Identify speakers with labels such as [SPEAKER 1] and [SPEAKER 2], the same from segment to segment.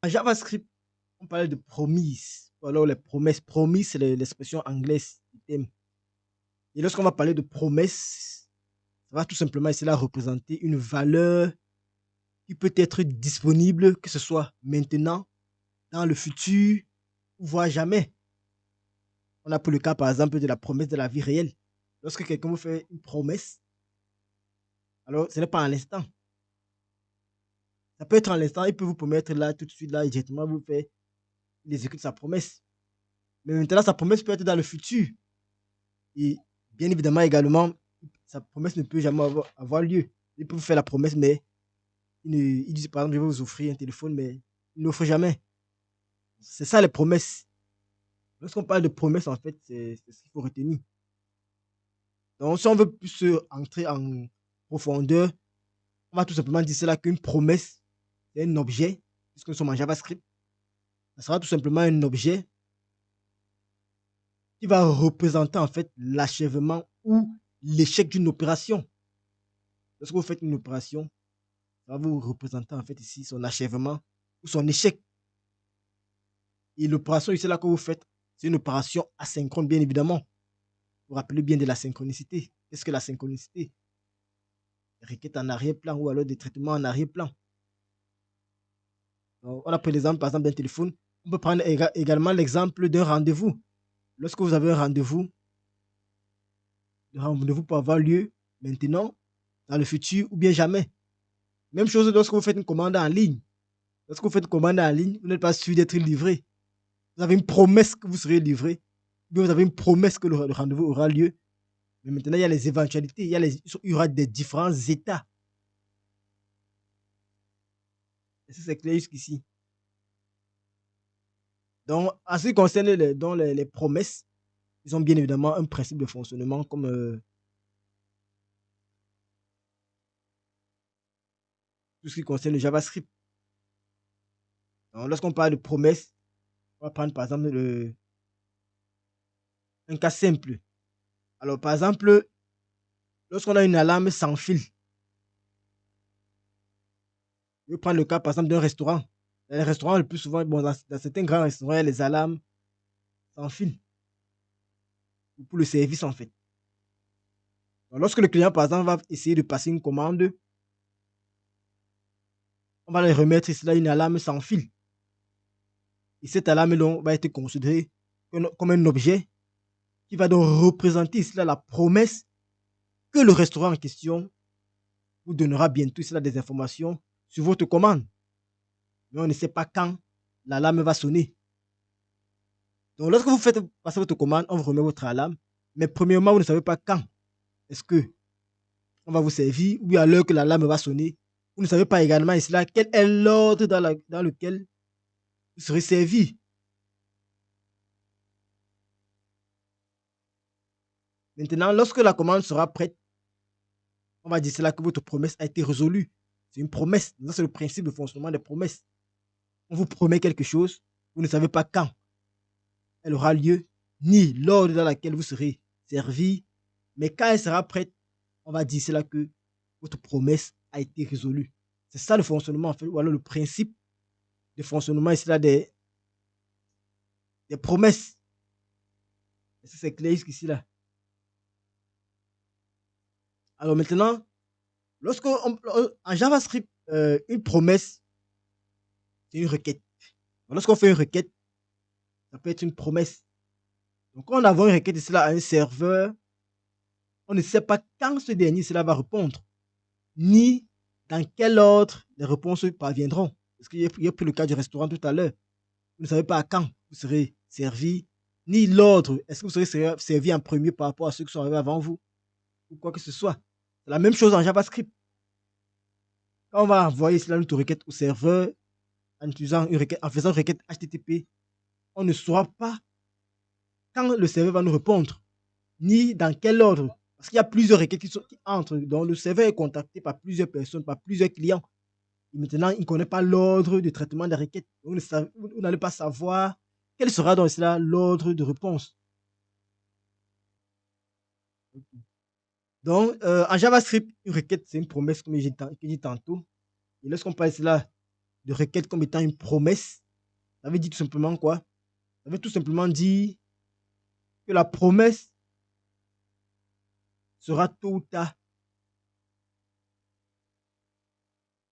[SPEAKER 1] En JavaScript, on parlait de promises, ou alors les promesses. Promise, c'est l'expression anglaise du thème. Et lorsqu'on va parler de promesses, ça va tout simplement essayer de représenter une valeur qui peut être disponible, que ce soit maintenant, dans le futur, voire jamais. On a pris le cas, par exemple, de la promesse de la vie réelle. Lorsque quelqu'un vous fait une promesse, alors ce n'est pas à l'instant. Ça peut être à l'instant, il peut vous promettre là, tout de suite, là, directement, vous fait, il exécute sa promesse. Mais maintenant, sa promesse peut être dans le futur. Et bien évidemment, également, sa promesse ne peut jamais avoir lieu. Il peut vous faire la promesse, mais il dit, par exemple, je vais vous offrir un téléphone, mais il n'offre jamais. C'est ça les promesses. Lorsqu'on parle de promesses, en fait, c'est ce qu'il faut retenir. Donc, si on veut plus entrer en profondeur, on va tout simplement dire cela qu'une promesse, c'est un objet, puisque nous sommes en JavaScript. Ça sera tout simplement un objet qui va représenter en fait l'achèvement ou l'échec d'une opération. Lorsque vous faites une opération, ça va vous représenter en fait ici son achèvement ou son échec. Et l'opération ici là que vous faites, c'est une opération asynchrone, bien évidemment. Vous vous rappelez bien de la synchronicité. Qu'est-ce que la synchronicité? Des requêtes en arrière-plan ou alors des traitements en arrière-plan. On a pris l'exemple par exemple d'un téléphone. On peut prendre également l'exemple d'un rendez-vous. Lorsque vous avez un rendez-vous, le rendez-vous peut avoir lieu maintenant, dans le futur ou bien jamais. Même chose lorsque vous faites une commande en ligne. Lorsque vous faites une commande en ligne, vous n'êtes pas sûr d'être livré. Vous avez une promesse que vous serez livré. Vous avez une promesse que le rendez-vous aura lieu. Mais maintenant, il y a les éventualités. Il y aura des différents états. Et ça, c'est clair jusqu'ici. Donc, en ce qui concerne les promesses, ils ont bien évidemment un principe de fonctionnement comme tout ce qui concerne le JavaScript. Donc, lorsqu'on parle de promesses, on va prendre par exemple un cas simple. Alors, par exemple, lorsqu'on a une alarme sans fil, je vais prendre le cas par exemple d'un restaurant. Dans les restaurants, le plus souvent, bon, dans certains grands restaurants, il y a les alarmes sans fil pour le service en fait. Donc, lorsque le client, par exemple, va essayer de passer une commande, on va lui remettre ici là une alarme sans fil. Et cette alarme donc, va être considérée comme un objet qui va donc représenter ici là la promesse que le restaurant en question vous donnera bientôt ici là des informations sur votre commande. Mais on ne sait pas quand l'alarme va sonner. Donc, lorsque vous faites passer votre commande, on vous remet votre alarme. Mais premièrement, vous ne savez pas quand est-ce que on va vous servir ou à l'heure que l'alarme va sonner. Vous ne savez pas également ici là quel est l'ordre dans lequel vous serez servi. Maintenant, lorsque la commande sera prête, on va dire cela que votre promesse a été résolue. C'est une promesse. C'est le principe de fonctionnement des promesses. On vous promet quelque chose, vous ne savez pas quand elle aura lieu, ni l'ordre dans lequel vous serez servi, mais quand elle sera prête, on va dire cela que votre promesse a été résolue. C'est ça le fonctionnement, en fait, ou alors le principe de fonctionnement ici là des promesses. C'est clair jusqu'ici là. Alors maintenant, en JavaScript, une promesse, c'est une requête. Lorsqu'on fait une requête, ça peut être une promesse. Donc, quand on envoie une requête ici là à un serveur, on ne sait pas quand ce dernier cela va répondre, ni dans quel ordre les réponses parviendront. Parce qu'il y a pris le cas du restaurant tout à l'heure. Vous ne savez pas à quand vous serez servi, ni l'ordre. Est-ce que vous serez servi en premier par rapport à ceux qui sont arrivés avant vous, ou quoi que ce soit. C'est la même chose en JavaScript. Quand on va envoyer cela notre requête au serveur en utilisant une requête, en faisant une requête HTTP, on ne saura pas quand le serveur va nous répondre, ni dans quel ordre. Parce qu'il y a plusieurs requêtes qui entrent. Donc, le serveur est contacté par plusieurs personnes, par plusieurs clients. Et maintenant, il ne connaît pas l'ordre de traitement des requêtes. Vous n'allez pas savoir quel sera donc cela l'ordre de réponse. Donc, en JavaScript, une requête, c'est une promesse, comme j'ai dit tantôt. Et lorsqu'on parle de cela de requête comme étant une promesse, ça veut dire tout simplement quoi? Ça veut tout simplement dire que la promesse sera tôt ou tard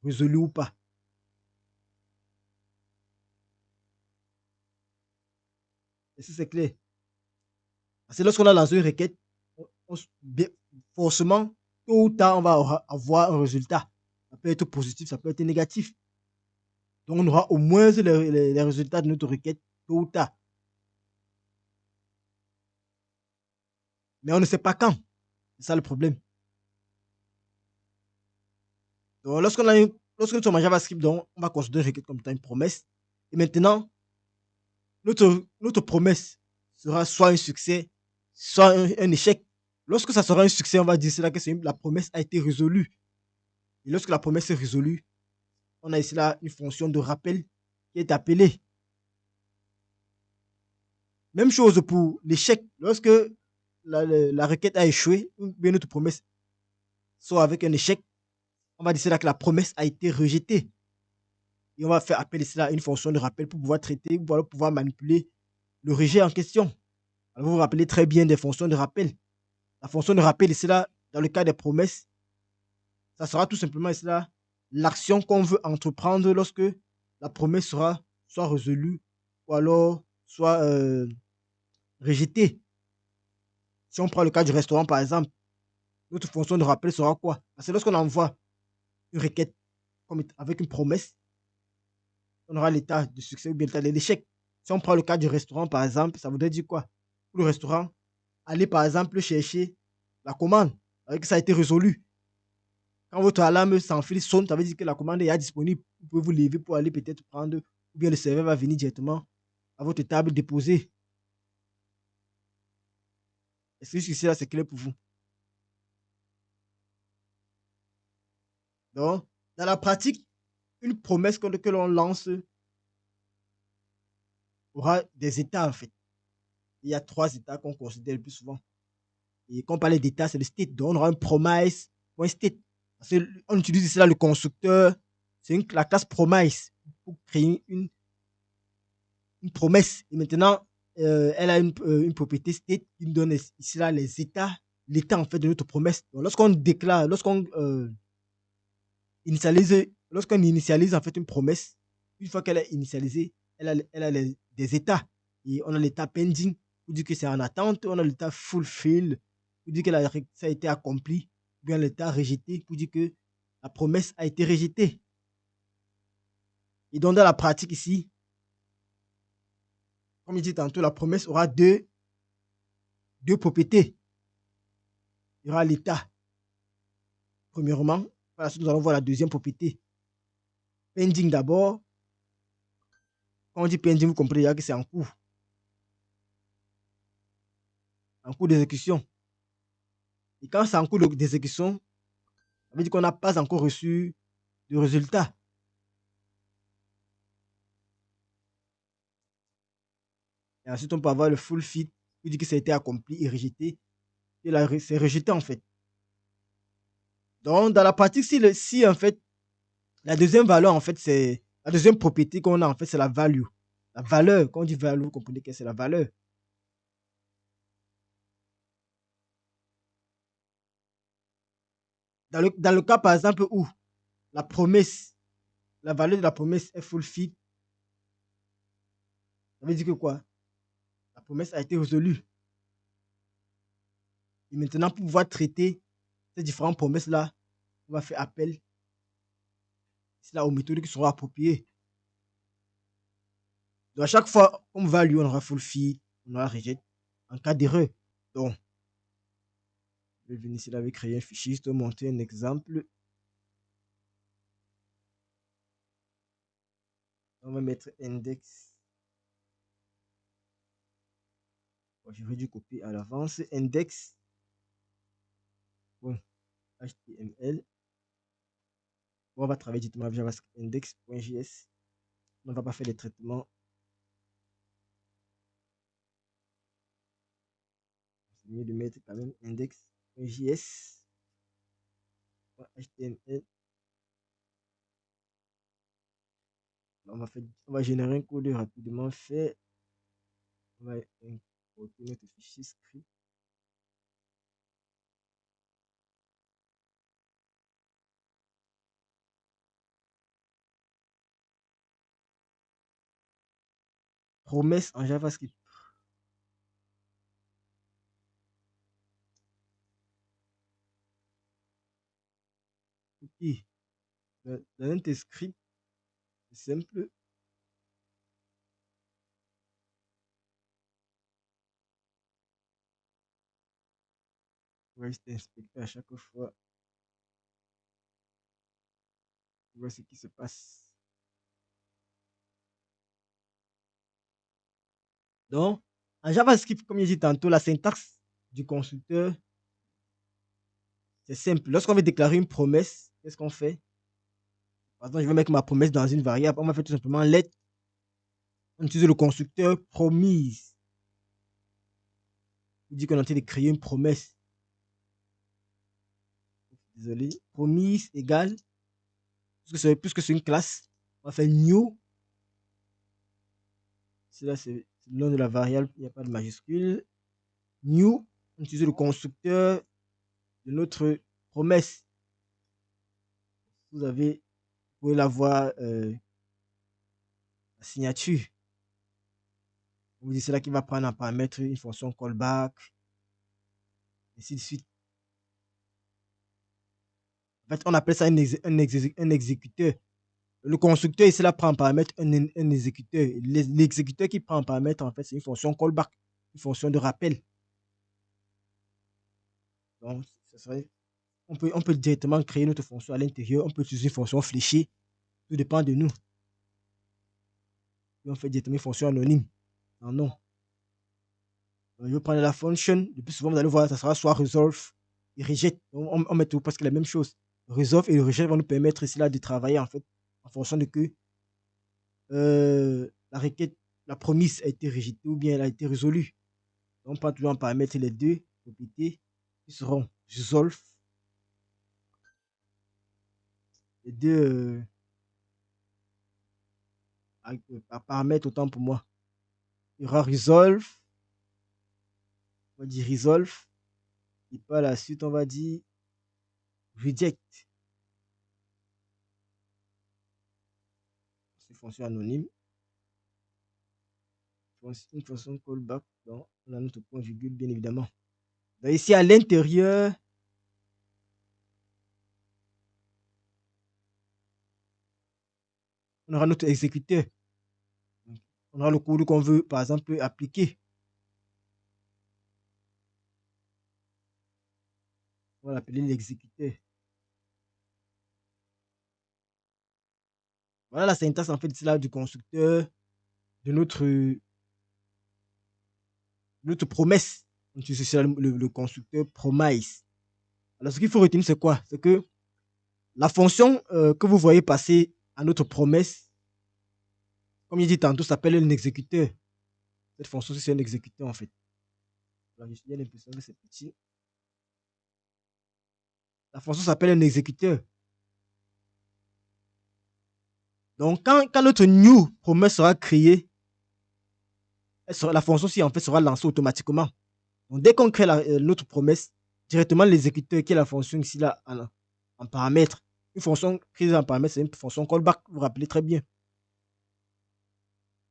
[SPEAKER 1] résolue ou pas. Et si c'est clair. Parce que lorsqu'on a lancé une requête, forcément, tôt ou tard, on va avoir un résultat. Ça peut être positif, ça peut être négatif. Donc, on aura au moins les résultats de notre requête tôt ou tard. Mais on ne sait pas quand. C'est ça le problème. Donc, lorsque nous sommes en JavaScript, donc, on va considérer une requête comme étant une promesse. Et maintenant, notre promesse sera soit un succès, soit un échec. Lorsque ça sera un succès, on va dire cela que la promesse a été résolue. Et lorsque la promesse est résolue, on a ici là une fonction de rappel qui est appelée. Même chose pour l'échec. Lorsque la requête a échoué, ou bien notre promesse soit avec un échec, on va dire cela que la promesse a été rejetée. Et on va faire appel cela à une fonction de rappel pour pouvoir traiter, pour pouvoir manipuler le rejet en question. Alors vous vous rappelez très bien des fonctions de rappel. La fonction de rappel, c'est là, dans le cas des promesses, ça sera tout simplement cela, l'action qu'on veut entreprendre lorsque la promesse sera soit résolue ou alors soit rejetée. Si on prend le cas du restaurant, par exemple, notre fonction de rappel sera quoi? Parce que lorsqu'on envoie une requête avec une promesse, on aura l'état de succès ou bien l'état de l'échec. Si on prend le cas du restaurant, par exemple, ça voudrait dire quoi? Pour le restaurant, aller par exemple chercher la commande, avec ça a été résolu. Quand votre alarme sans fil sonne, ça veut dire que la commande est disponible. Vous pouvez vous lever pour aller peut-être prendre, ou bien le serveur va venir directement à votre table déposer. Est-ce que jusqu'ici là, c'est clair pour vous? Donc, dans la pratique, une promesse que l'on lance aura des états en fait. Il y a trois états qu'on considère le plus souvent. Et quand on parle d'état, c'est le state. Donc, on aura un promise ou un state. Parce qu'on utilise ici là le constructeur. C'est la classe promise pour créer une promesse. Et maintenant, elle a une propriété state qui nous donne ici là les états, l'état en fait de notre promesse. Donc, lorsqu'on déclare, initialise, lorsqu'on initialise en fait une promesse, une fois qu'elle est initialisée, elle a des états. Et on a l'état pending, pour dire que c'est en attente. On a l'état fulfill, pour dire que ça a été accompli. Ou bien l'état rejeté, pour dire que la promesse a été rejetée. Et donc, dans la pratique ici, comme je dis tantôt, la promesse aura deux propriétés. Il y aura l'état, premièrement. Par la suite, nous allons voir la deuxième propriété. Pending d'abord. Quand on dit pending, vous comprenez que c'est en cours d'exécution. Et quand c'est en cours d'exécution, ça veut dire qu'on n'a pas encore reçu de résultat. Et ensuite, on peut avoir le full fit, qui dit que ça a été accompli et rejeté. Et là, c'est rejeté en fait. Donc, dans la pratique, si en fait, la deuxième valeur, en fait, c'est la deuxième propriété qu'on a, en fait, c'est la value. La valeur, quand on dit value, vous comprenez que c'est la valeur. Dans le cas, par exemple, où la promesse, la valeur de la promesse est full fit, ça veut dire que quoi? La promesse a été résolue. Et maintenant, pour pouvoir traiter ces différentes promesses-là, on va faire appel là, aux méthodes qui seront appropriées. Donc, à chaque fois, comme value, on aura full fit, on aura reject en cas d'erreur. Donc, je vais venir ici, là, avec créer un fichier, je vais montrer un exemple. On va mettre index. Bon, j'aurais dû copier à l'avance. Index. Bon, HTML. Bon, on va travailler directement avec JavaScript index.js. On ne va pas faire des traitements. C'est mieux de mettre quand même index.js. HTML. On va générer un code rapidement fait. On va importer notre fichier script. Promesse en JavaScript. Ok. Dans un test script, c'est simple. On va juste inspecter à chaque fois. Voir ce qui se passe. Donc, en JavaScript, comme j'ai dit tantôt, la syntaxe du constructeur, c'est simple. Lorsqu'on veut déclarer une promesse, qu'est-ce qu'on fait? Par exemple, je vais mettre ma promesse dans une variable. On va faire tout simplement let. On utilise le constructeur promise. Il dit qu'on est en train de créer une promesse. Désolé. Promise égale. Puisque c'est une classe, on va faire new. Là, c'est le nom de la variable. Il n'y a pas de majuscule. New. On utilise le constructeur de notre promesse. Vous pouvez la voir la signature. Vous dites c'est là qui va prendre en paramètre une fonction callback, ainsi de suite. En fait, on appelle ça un exécuteur. Le constructeur ici là prend en paramètre un exécuteur. L'exécuteur qui prend en paramètre, en fait, c'est une fonction callback, une fonction de rappel. Donc, on peut directement créer notre fonction à l'intérieur. On peut utiliser une fonction fléchée. Tout dépend de nous. Et on fait directement une fonction anonyme. Non. Je vais prendre la fonction. Le plus souvent, vous allez voir, ça sera soit resolve et reject. On met tout parce que la même chose. Resolve et le reject vont nous permettre ici là de travailler en fait en fonction de que la requête, la promesse a été rejetée ou bien elle a été résolue. Donc, on peut toujours en paramètre les deux propriétés qui seront resolve. Les deux paramètres autant pour moi. Il y aura resolve. On va dire resolve. Et par la suite, on va dire reject. C'est une fonction anonyme. Une fonction callback. Donc, on a notre point virgule, bien évidemment. Donc, ici, à l'intérieur, on aura notre exécuteur. On aura le code qu'on veut, par exemple, appliquer. On va l'appeler l'exécuteur. Voilà la syntaxe, en fait, c'est là du constructeur de notre promesse. On utilise le constructeur promise. Alors, ce qu'il faut retenir, c'est quoi? C'est que la fonction que vous voyez passer à notre promesse, comme il dit tantôt, s'appelle un exécuteur. Cette fonction, c'est un exécuteur, en fait. J'ai l'impression que c'est petit. La fonction s'appelle un exécuteur. Donc, quand notre new promesse sera créée, la fonction ci en fait sera lancée automatiquement. Donc, dès qu'on crée notre promesse, directement l'exécuteur qui est la fonction ici là en paramètre. Une fonction prise en paramètre, c'est une fonction callback, vous vous rappelez très bien.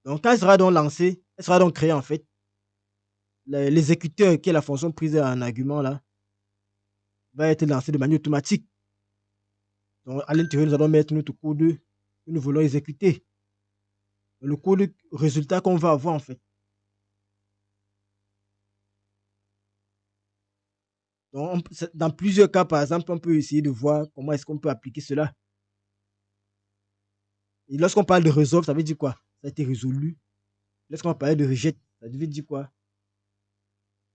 [SPEAKER 1] Donc, quand elle sera donc lancée, elle sera donc créée en fait. L'exécuteur qui est la fonction prise en argument là va être lancé de manière automatique. Donc, à l'intérieur, nous allons mettre notre code que nous voulons exécuter. Le code résultat qu'on va avoir en fait. Donc, dans plusieurs cas, par exemple, on peut essayer de voir comment est-ce qu'on peut appliquer cela. Et lorsqu'on parle de resolve, ça veut dire quoi? Ça a été résolu. Lorsqu'on parle de reject, ça veut dire quoi?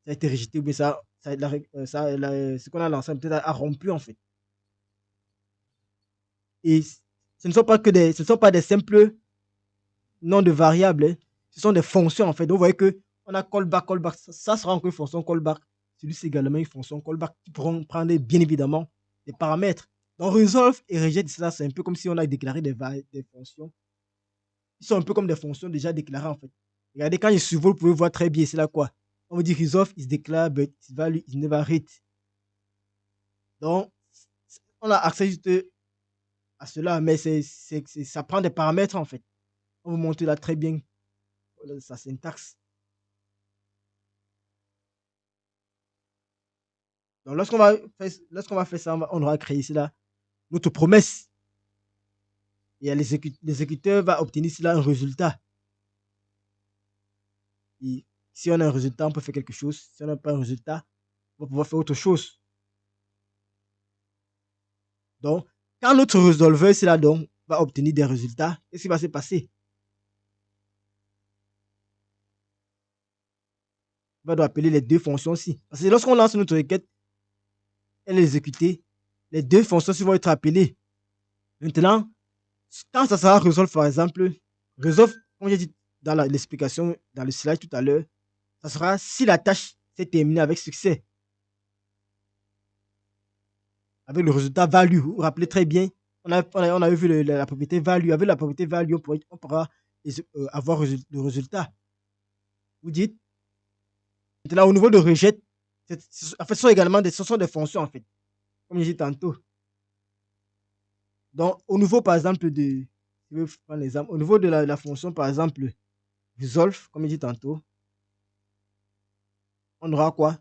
[SPEAKER 1] Ça a été rejeté ou bien ce qu'on a lancé peut-être a rompu en fait. Et ce ne sont pas des simples noms de variables, hein. Ce sont des fonctions en fait. Donc, vous voyez que on a callback. Ça sera encore une fonction callback. Celui-ci également une fonction callback qui pourront prendre bien évidemment des paramètres. Donc, resolve et reject, ça c'est un peu comme si on a déclaré des fonctions Ils sont un peu comme des fonctions déjà déclarées en fait. Regardez, quand je survole, vous pouvez voir très bien, c'est là quoi. On me dit resolve is declared, but its value is never read. Donc, on a accès juste à cela, mais ça prend des paramètres en fait. On vous montre là très bien sa syntaxe. Donc, lorsqu'on va faire ça, on aura créé ici là notre promesse. Et l'exécuteur va obtenir ici là un résultat. Et si on a un résultat, on peut faire quelque chose. Si on n'a pas un résultat, on va pouvoir faire autre chose. Donc, quand notre résolveur ici là donc va obtenir des résultats, qu'est-ce qui va se passer? On va devoir appeler les deux fonctions aussi. Parce que lorsqu'on lance notre requête, elle est exécutée, les deux fonctions vont être appelées. Maintenant, quand ça sera resolve, par exemple, resolve, comme j'ai dit dans l'explication, dans le slide tout à l'heure, ça sera si la tâche s'est terminée avec succès. Avec le résultat value, vous vous rappelez très bien, on a vu la propriété value. Avec la propriété value, on pourra avoir le résultat. Vous dites, maintenant au niveau de rejet, en fait, ce sont des fonctions en fait, comme j'ai dit tantôt. Donc, au niveau, par exemple, je vais prendre l'exemple, au niveau de la fonction, par exemple, resolve, comme j'ai dit tantôt, on aura quoi?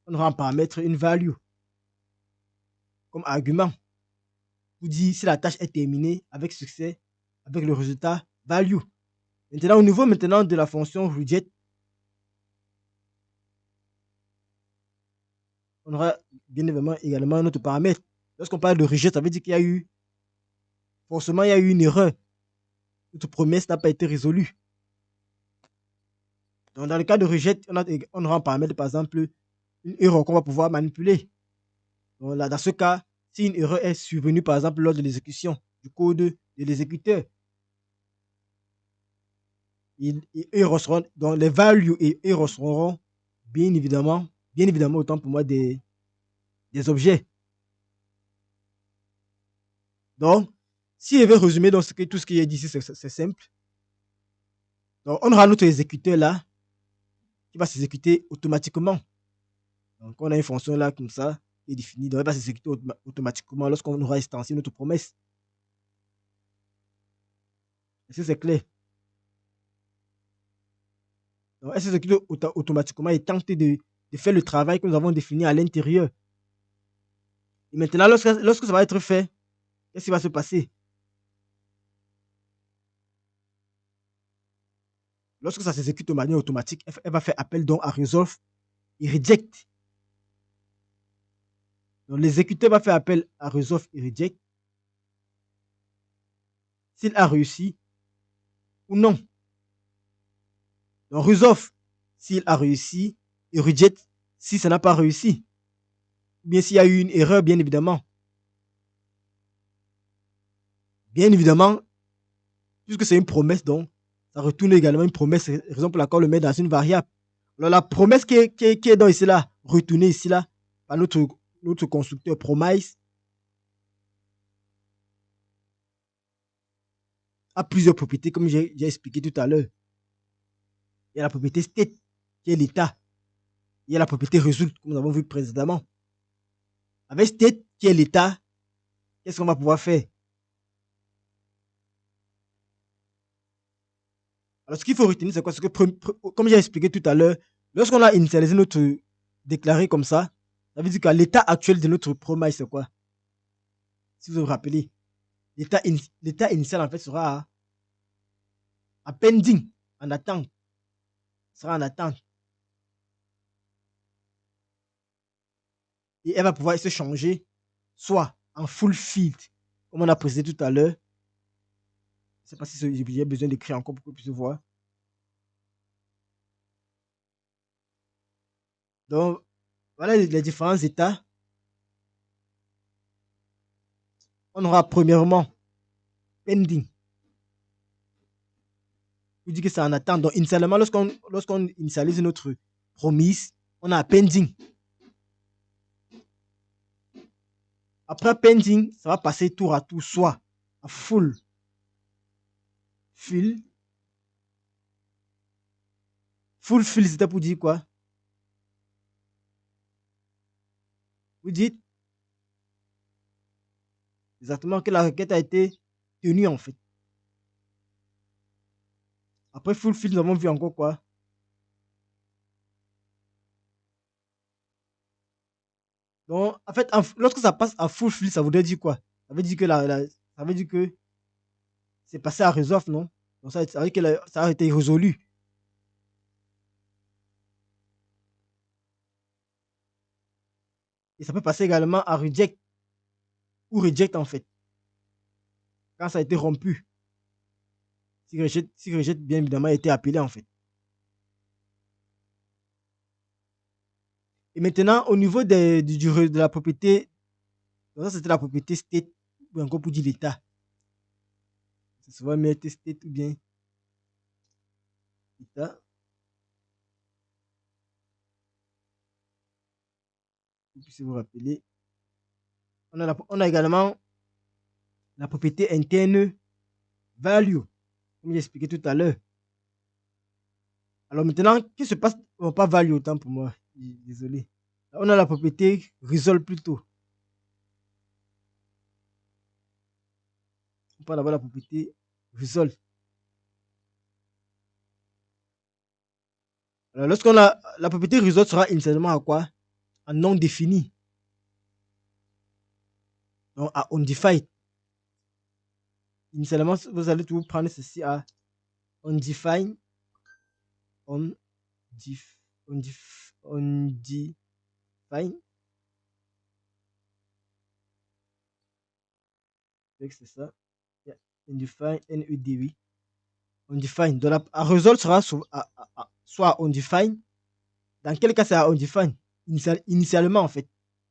[SPEAKER 1] On aura un paramètre, une value, comme argument. Vous dit si la tâche est terminée avec succès, avec le résultat value. Maintenant, au niveau maintenant de la fonction reject, on aura bien évidemment également un autre paramètre. Lorsqu'on parle de reject, ça veut dire qu'il y a eu, forcément, il y a eu une erreur. Notre promesse n'a pas été résolue. Donc, dans le cas de rejet, on aura un paramètre, par exemple, une erreur qu'on va pouvoir manipuler. Donc, là, dans ce cas, si une erreur est survenue, par exemple, lors de l'exécution du code de l'exécuteur, donc les values et recevront bien évidemment, autant pour moi, des objets. Donc, si je vais résumer donc, tout ce qui est dit ici, c'est simple. Donc, on aura notre exécuteur là, qui va s'exécuter automatiquement. Donc, on a une fonction là, comme ça, qui est définie. Donc, elle va s'exécuter automatiquement lorsqu'on aura instancié notre promesse. Est-ce que c'est clair? Donc, elle s'exécute automatiquement et tente de faire le travail que nous avons défini à l'intérieur. Et maintenant, lorsque ça va être fait, qu'est-ce qui va se passer? Lorsque ça s'exécute de manière automatique, elle va faire appel donc à resolve et reject. Donc, l'exécuteur va faire appel à resolve et reject s'il a réussi ou non. Donc, resolve s'il a réussi et reject si ça n'a pas réussi. Ou bien s'il y a eu une erreur, bien évidemment. Bien évidemment, puisque c'est une promesse, donc, ça retourne également une promesse, raison pour laquelle on le met dans une variable. Alors, la promesse qui est dans ici là, retournée ici là, par notre constructeur promise, a plusieurs propriétés, comme j'ai expliqué tout à l'heure. Il y a la propriété state, qui est l'état. Il y a la propriété result, comme nous avons vu précédemment. Avec state, qui est l'état, qu'est-ce qu'on va pouvoir faire? Alors, ce qu'il faut retenir, c'est quoi? C'est que, comme j'ai expliqué tout à l'heure, lorsqu'on a initialisé notre déclaré comme ça veut dire qu'à l'état actuel de notre promise, c'est quoi? Si vous vous rappelez, l'état initial, en fait, sera à pending, en attente. Sera en attente. Et elle va pouvoir se changer soit en full field, comme on a précisé tout à l'heure. Je ne sais pas si j'ai besoin d'écrire encore pour que vous puissiez voir. Donc, voilà les différents états. On aura premièrement pending. Vous dit que c'est en attente. Donc, initialement, lorsqu'on initialise notre promise, on a pending. Après pending, ça va passer tour à tour, soit à full fill, Fulfill, c'était pour dire quoi? Vous dites exactement que la requête a été tenue en fait. Après fulfill, nous avons vu encore quoi? Donc, en fait, lorsque ça passe à fulfill, ça voudrait dire quoi? Ça veut dire que ça veut dire que c'est passé à resolve, non? Donc, ça veut dire que ça a été résolu. Et ça peut passer également à reject ou reject en fait, quand ça a été rompu. Si reject, bien évidemment, a été appelé en fait. Et maintenant, au niveau de la propriété, donc ça c'était la propriété state, ou encore pour dire l'état. C'est souvent mis state ou bien état. Vous puissiez vous rappeler. On a également la propriété interne value, comme j'ai expliqué tout à l'heure. Alors maintenant, qu'est-ce qui se passe? Oh, pas value autant pour moi, désolé. On a la propriété resolve plutôt. On peut avoir la propriété resolve. Alors lorsqu'on a la propriété resolve sera initialement à quoi? À non défini. Donc à undefined. Initialement, vous allez toujours prendre ceci à undefined, undefined. C'est ça. Yeah. Undefined, NED, oui. Undefined. Donc la result sera soit undefined. Dans quel cas c'est à undefined? Initialement, en fait.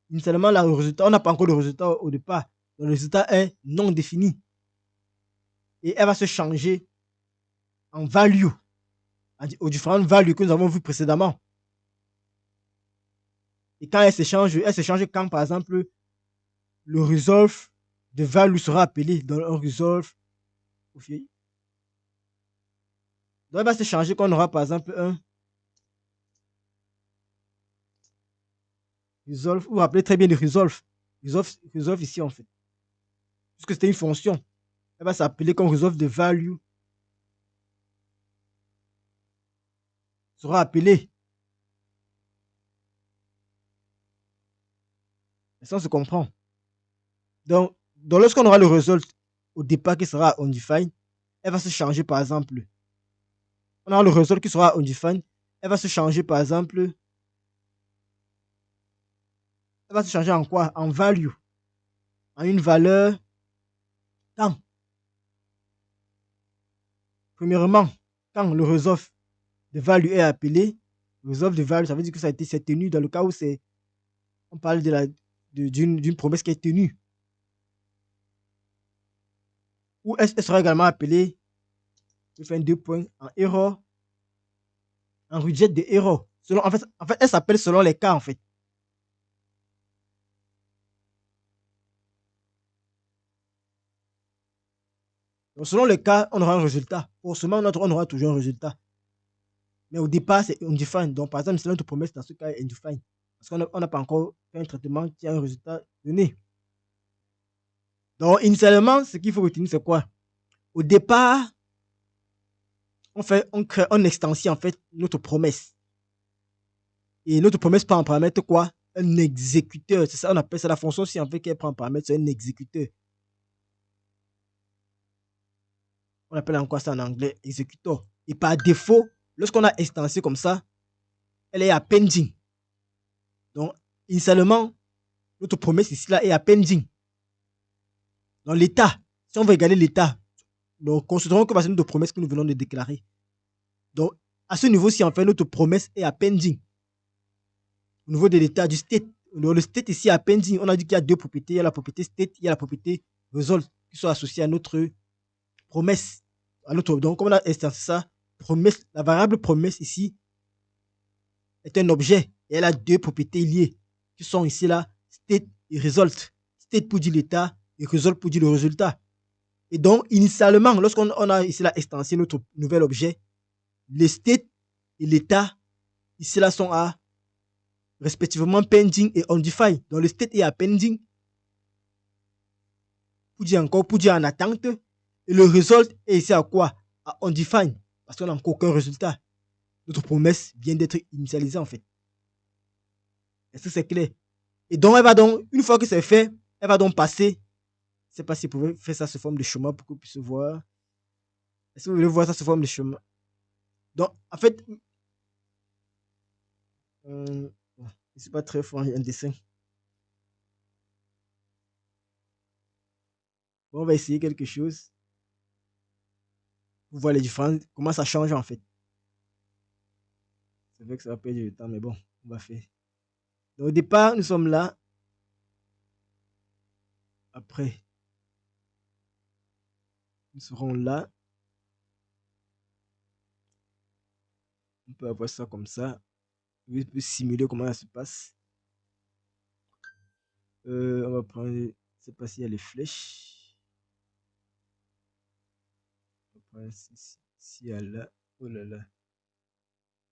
[SPEAKER 1] Initialement, le résultat, on n'a pas encore le résultat au départ. Le résultat est non défini. Et elle va se changer en value, aux différentes values que nous avons vues précédemment. Et quand elle se change quand, par exemple, le resolve de value sera appelé dans un resolve. Donc, elle va se changer quand on aura, par exemple, un resolve. Vous vous rappelez très bien de resolve. Resolve ici, en fait. Puisque c'était une fonction. Elle va s'appeler comme resolve de value. Sera appelé. Et ça, on se comprend. Donc lorsqu'on aura le result au départ qui sera undefined, elle va se changer par exemple. On aura le result qui sera undefined, elle va se changer par exemple. Elle va se changer en quoi? En value. En une valeur temps. Premièrement, quand le resolve de value est appelé, le resolve de value, ça veut dire que ça a été tenu dans le cas où on parle d'une promesse qui est tenue. Ou elle sera également appelée, je fais 2 points, en error, en reject de error. En fait, elle s'appelle selon les cas en fait. Donc, selon les cas, on aura un résultat. Forcément, on aura toujours un résultat. Mais au départ, c'est undefined. Donc, par exemple, si notre promesse dans ce cas est undefined, parce qu'on n'a pas encore fait un traitement qui a un résultat donné. Donc, initialement, ce qu'il faut retenir, c'est quoi? Au départ, on crée en extension, en fait, notre promesse. Et notre promesse prend en paramètre quoi? Un exécuteur. C'est ça, on appelle ça la fonction si en fait qu'elle prend en paramètre, c'est un exécuteur. On appelle encore ça en anglais exécuteur. Et par défaut, lorsqu'on a extensé comme ça, elle est appending. Donc, initialement, notre promesse ici là est appending. Dans l'état, si on veut regarder l'état, donc considérons que c'est notre promesse que nous venons de déclarer. Donc, à ce niveau-ci, en fait, notre promesse est appending. Au niveau de l'état du state, le state ici est appending. On a dit qu'il y a deux propriétés. Il y a la propriété state, il y a la propriété result qui sont associées à notre promesse. Donc, comme on a instancé ça, promesse, la variable promesse ici est un objet et elle a deux propriétés liées qui sont ici là, state et result. State pour dire l'état et result pour dire le résultat. Et donc, initialement, lorsqu'on a ici là extensé notre nouvel objet, le state et l'état, ici là, sont à respectivement pending et undefined. Donc le state est à pending, pour dire en attente, et le result est ici à quoi? À undefined, parce qu'on n'a encore aucun résultat. Notre promesse vient d'être initialisée en fait. Est-ce que c'est clair? Et donc, une fois que c'est fait, elle va donc passer. Je ne sais pas si vous pouvez faire ça sous forme de chemin pour que vous puissiez voir. Est-ce que vous voulez voir ça sous forme de chemin? Donc, en fait, je ne suis pas très fort en dessin. Bon, on va essayer quelque chose. Vous voyez les différences, comment ça change en fait. C'est vrai que ça va perdre du temps, mais bon, on va faire. Donc, au départ, nous sommes là. Après, nous serons là. On peut avoir ça comme ça. On peut simuler comment ça se passe. On va prendre, je ne sais pas s'il y a les flèches. On va prendre ici, là. Oh là là.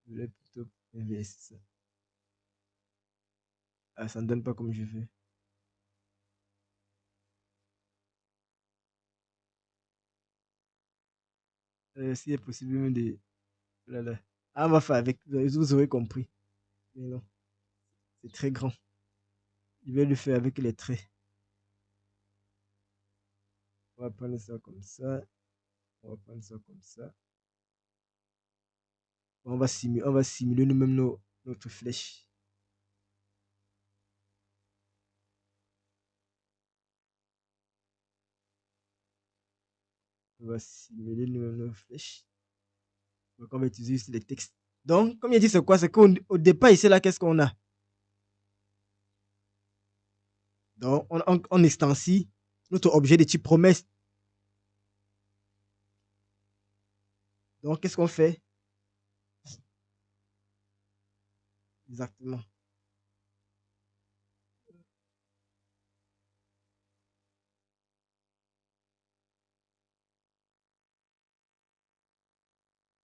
[SPEAKER 1] Je voulais plutôt inverser ça. Ah, ça ne donne pas comme je veux. S'il est possible même de... Là, là. Ah, on va faire avec. Vous aurez compris. Mais non, c'est très grand. Je vais le faire avec les traits. On va prendre ça comme ça. On va prendre ça comme ça. On va simuler nous-mêmes notre flèche. On va simuler nous-mêmes nos flèches. Donc, on va utiliser les textes. Donc, comme il dit, c'est quoi? C'est qu'au départ, ici, là, qu'est-ce qu'on a? Donc, on extensie notre objet de type promesse. Donc, qu'est-ce qu'on fait? Exactement.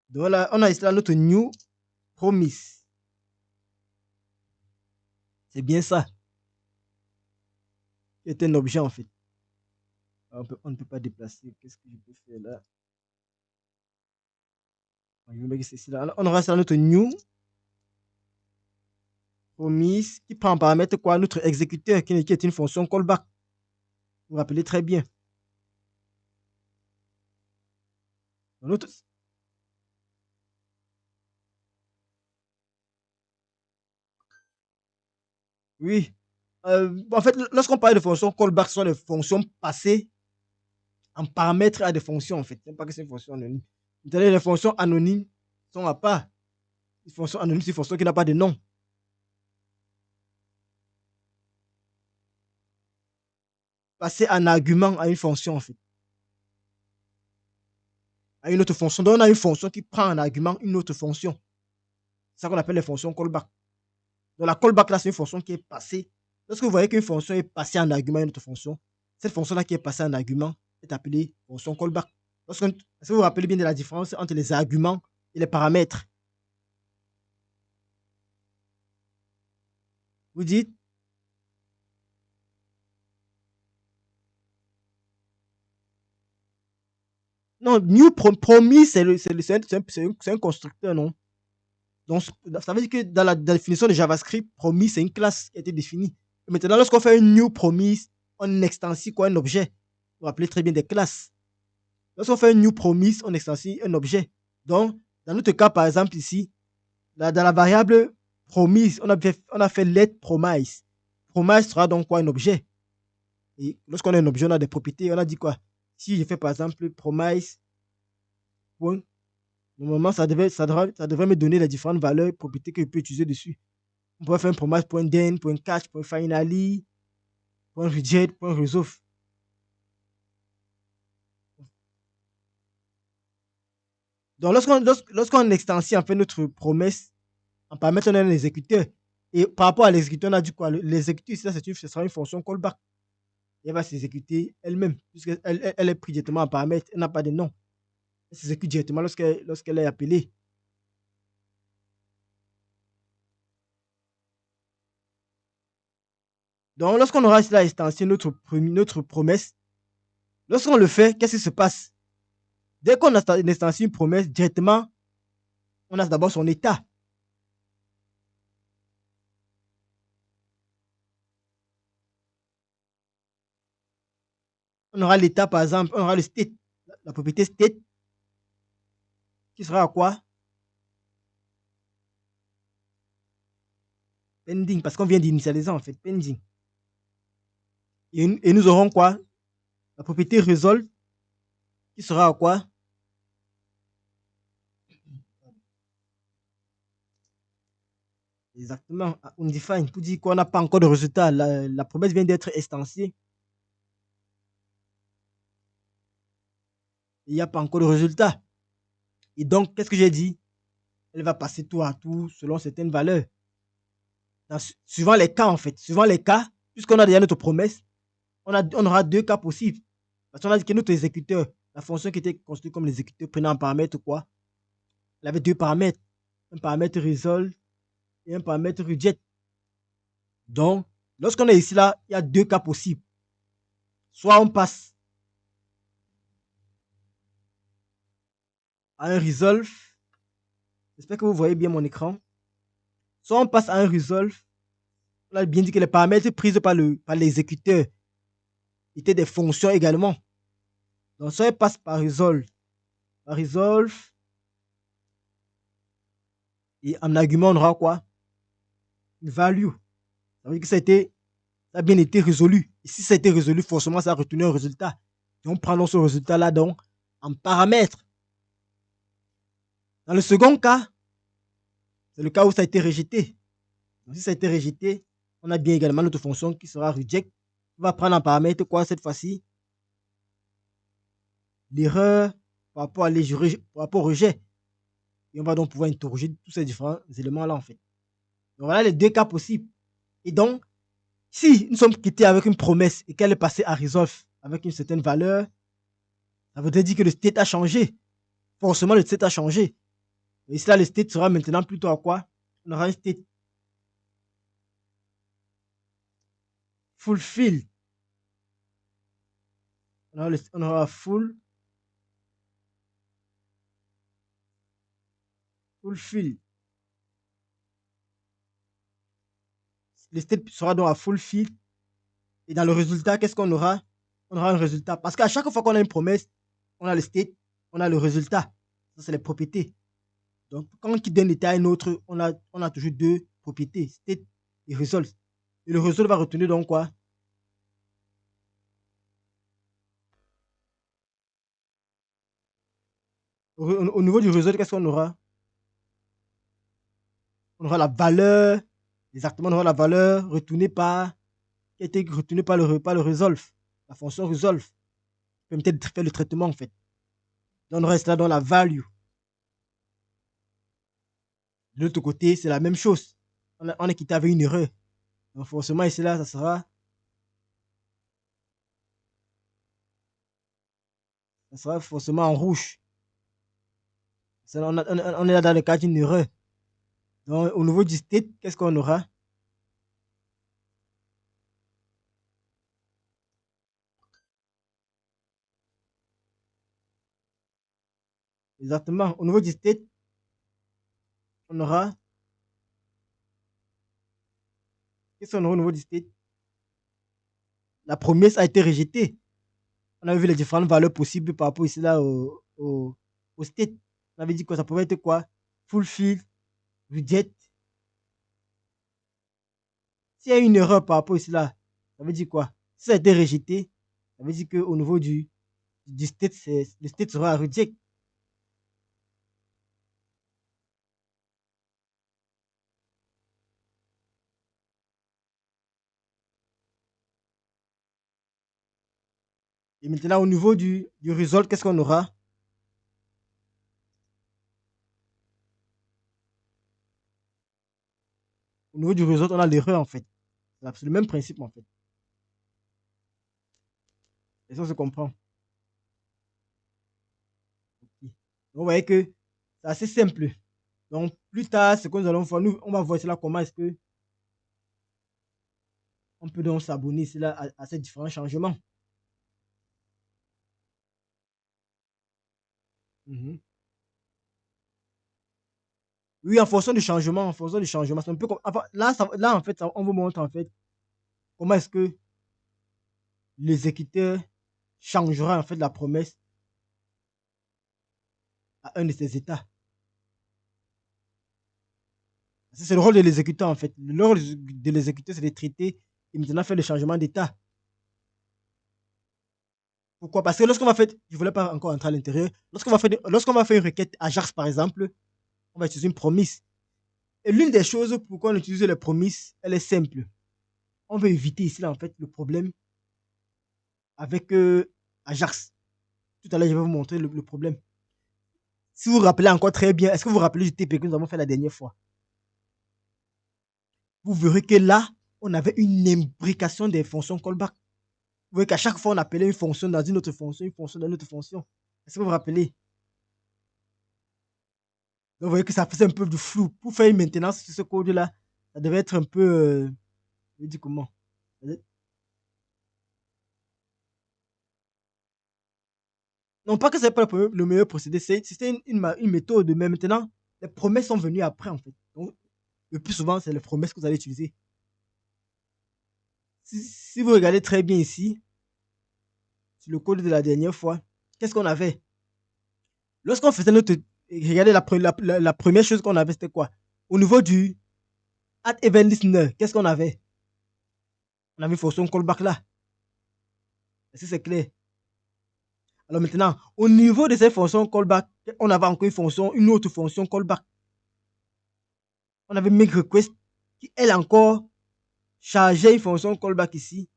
[SPEAKER 1] Donc là, on a ici là notre new promise. C'est bien ça. C'est un objet en fait. On ne peut pas déplacer. Qu'est-ce que je peux faire là? Je vais mettre ici là. On aura ça notre new promise qui prend en paramètre quoi? Notre exécuteur qui est une fonction callback. Vous vous rappelez très bien. Notre... Oui. En fait, lorsqu'on parle de fonctions callback, ce sont des fonctions passées en paramètre à des fonctions en fait. C'est pas que c'est une fonction anonyme. Les fonctions anonymes sont à part. Les fonctions anonymes, c'est une fonction qui n'a pas de nom. Passer un argument à une fonction en fait. À une autre fonction. Donc, on a une fonction qui prend en argument une autre fonction. C'est ça qu'on appelle les fonctions callback. Donc, la callback, là, c'est une fonction qui est passée. Lorsque vous voyez qu'une fonction est passée en argument à une autre fonction, cette fonction-là qui est passée en argument est appelée fonction callback. Est-ce que vous vous rappelez bien de la différence entre les arguments et les paramètres? Vous dites, non, new promise, c'est un constructeur, non? Donc, ça veut dire que dans la définition de JavaScript, promise, c'est une classe qui a été définie. Et maintenant, lorsqu'on fait une new promise, on extensie quoi? Un objet. Vous vous rappelez très bien des classes. Lorsqu'on fait une new promise, on extensie un objet. Donc, dans notre cas, par exemple, ici, dans la variable promise, on a fait let promise. Promise sera donc quoi? Un objet. Et lorsqu'on a un objet, on a des propriétés. On a dit quoi? Si je fais par exemple promise, point, normalement, ça devrait me donner les différentes valeurs, propriétés que je peux utiliser dessus. On pourrait faire un promise.then, .catch, .finally, .reject, .resolve. Donc, lorsqu'on extensie en fait notre promesse, en paramètre, on a un exécuteur. Et par rapport à l'exécuteur, on a dit quoi? L'exécuteur, ce sera une fonction callback. Elle va s'exécuter elle-même, puisqu'elle elle est prise directement en paramètre, elle n'a pas de nom. Elle s'exécute directement lorsqu'elle est appelée. Donc, lorsqu'on aura cela instancié, notre promesse, lorsqu'on le fait, qu'est-ce qui se passe? Dès qu'on a instancié une promesse, directement, on a d'abord son état. On aura l'état, par exemple, on aura le state, la propriété state, qui sera à quoi? Pending, parce qu'on vient d'initialiser en fait, pending. Et nous aurons quoi? La propriété resolve, qui sera à quoi? Exactement, undefined, pour dire qu'on n'a pas encore de résultat. La promesse vient d'être instanciée. Il n'y a pas encore de résultat. Et donc, qu'est-ce que j'ai dit? Elle va passer tour à tour selon certaines valeurs. Suivant les cas, en fait. Suivant les cas, puisqu'on a déjà notre promesse, on aura deux cas possibles. Parce qu'on a dit que notre exécuteur, la fonction qui était construite comme l'exécuteur prenant un paramètre quoi? Elle avait deux paramètres. Un paramètre resolve et un paramètre reject. Donc, lorsqu'on est ici là, il y a deux cas possibles. Soit on passe à un resolve. J'espère que vous voyez bien mon écran. Soit on passe à un resolve. On a bien dit que les paramètres pris par l'exécuteur étaient des fonctions également. Donc, soit on passe par resolve. Par resolve. Et en argument, on aura quoi? Une value. Ça veut dire que ça a bien été résolu. Et si ça a été résolu, forcément, ça a retenu un résultat. Et on prend donc ce résultat-là donc en paramètre. Dans le second cas, c'est le cas où ça a été rejeté. Donc, si ça a été rejeté, on a bien également notre fonction qui sera reject. On va prendre en paramètre quoi cette fois-ci? L'erreur par rapport au rejet. Et on va donc pouvoir interroger tous ces différents éléments-là en fait. Donc voilà les deux cas possibles. Et donc, si nous sommes quittés avec une promesse et qu'elle est passée à resolve avec une certaine valeur, ça veut dire que le state a changé. Forcément, le state a changé. Et cela, le state sera maintenant plutôt à quoi? On aura un state fulfill. On aura fulfill. Le state sera donc à fulfill. Et dans le résultat, qu'est-ce qu'on aura? On aura un résultat. Parce qu'à chaque fois qu'on a une promesse, on a le state, on a le résultat. Ça, c'est les propriétés. Donc, quand on quitte d'un état à un autre, on a toujours deux propriétés, state et result. Et le result va retenir donc quoi? Au niveau du result, qu'est-ce qu'on aura? On aura la valeur, exactement, on aura la valeur retournée qui a été retenue par le resolve, la fonction resolve. On peut peut-être faire le traitement en fait. Donc, on reste là dans la value. De l'autre côté, c'est la même chose. On est quitté avec une erreur. Donc, forcément, ici, là, ça sera forcément en rouge. On est là dans le cas d'une erreur. Donc, au niveau du state, qu'est-ce qu'on aura? Exactement. Au niveau du state, on aura. Qu'est-ce qu'on aura au niveau du state? La promesse a été rejetée. On avait vu les différentes valeurs possibles par rapport ici là au state. On avait dit que ça pouvait être quoi? Fulfill, reject. S'il y a une erreur par rapport ici là, ça veut dire quoi? Si ça a été rejeté, ça veut dire qu'au niveau du state, le state sera reject. Et maintenant, au niveau du result, qu'est-ce qu'on aura? Au niveau du result, on a l'erreur en fait. C'est le même principe en fait. Et ça se comprend. Donc, vous voyez que c'est assez simple. Donc, plus tard, ce que nous allons faire, nous, on va voir cela comment est-ce que On peut donc s'abonner à ces différents changements. Mhm. Oui, en fonction du changement. C'est un peu comme, enfin, là, en fait, on vous montre en fait comment est-ce que l'exécuteur changera en fait la promesse à un de ses états. C'est le rôle de l'exécuteur en fait. Le rôle de l'exécuteur, c'est de traiter et maintenant faire le changement d'état. Pourquoi? Parce que lorsqu'on va faire, je ne voulais pas encore entrer à l'intérieur, lorsqu'on va faire une requête Ajax par exemple, on va utiliser une promise. Et l'une des choses pourquoi on utilise les promises, elle est simple. On veut éviter ici là, en fait le problème avec Ajax. Tout à l'heure, je vais vous montrer le problème. Si vous vous rappelez encore très bien, est-ce que vous vous rappelez du TP que nous avons fait la dernière fois? Vous verrez que là, on avait une imbrication des fonctions callback. Vous voyez qu'à chaque fois, on appelait une fonction dans une autre fonction, une fonction dans une autre fonction. Est-ce que vous vous rappelez? Donc, vous voyez que ça faisait un peu de flou. Pour faire une maintenance sur ce code-là, ça devait être un peu. Je dis comment? Non, pas que ce n'est pas le meilleur procédé, c'était une méthode, mais maintenant, les promesses sont venues après, en fait. Donc, le plus souvent, c'est les promesses que vous allez utiliser. Si vous regardez très bien ici, sur le code de la dernière fois, qu'est-ce qu'on avait? Lorsqu'on faisait notre. Regardez, la première chose qu'on avait, c'était quoi? Au niveau du add event listener, qu'est-ce qu'on avait? On avait une fonction callback là. Est-ce que c'est clair? Alors maintenant, au niveau de cette fonction callback, on avait encore une autre fonction callback. On avait make request qui, elle encore, chargeait une fonction callback ici.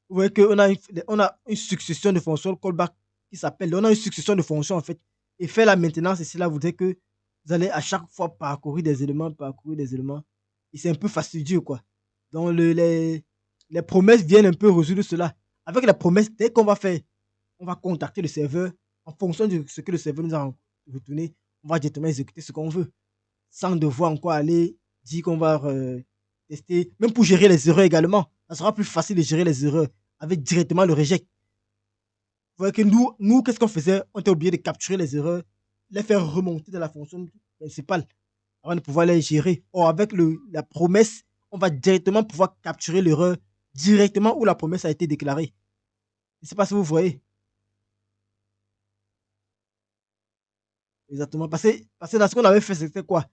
[SPEAKER 1] Vous voyez qu'on a une succession de fonctions callback qui s'appelle. On a une succession de fonctions en fait. Et faire la maintenance ici, là, vous dites que vous allez à chaque fois parcourir des éléments, parcourir des éléments. Et c'est un peu fastidieux, quoi. Donc, les promesses viennent un peu résoudre cela. Avec la promesse, dès qu'on va faire, on va contacter le serveur en fonction de ce que le serveur nous a retourné. On va directement exécuter ce qu'on veut sans devoir encore aller dire qu'on va tester. Même pour gérer les erreurs également, ça sera plus facile de gérer les erreurs avec directement le reject. Vous voyez que nous qu'est-ce qu'on faisait? On était obligé de capturer les erreurs, les faire remonter dans la fonction principale avant de pouvoir les gérer. Or, avec la promesse, on va directement pouvoir capturer l'erreur directement où la promesse a été déclarée. Je ne sais pas si vous voyez. Exactement. Parce que dans ce qu'on avait fait, c'était quoi?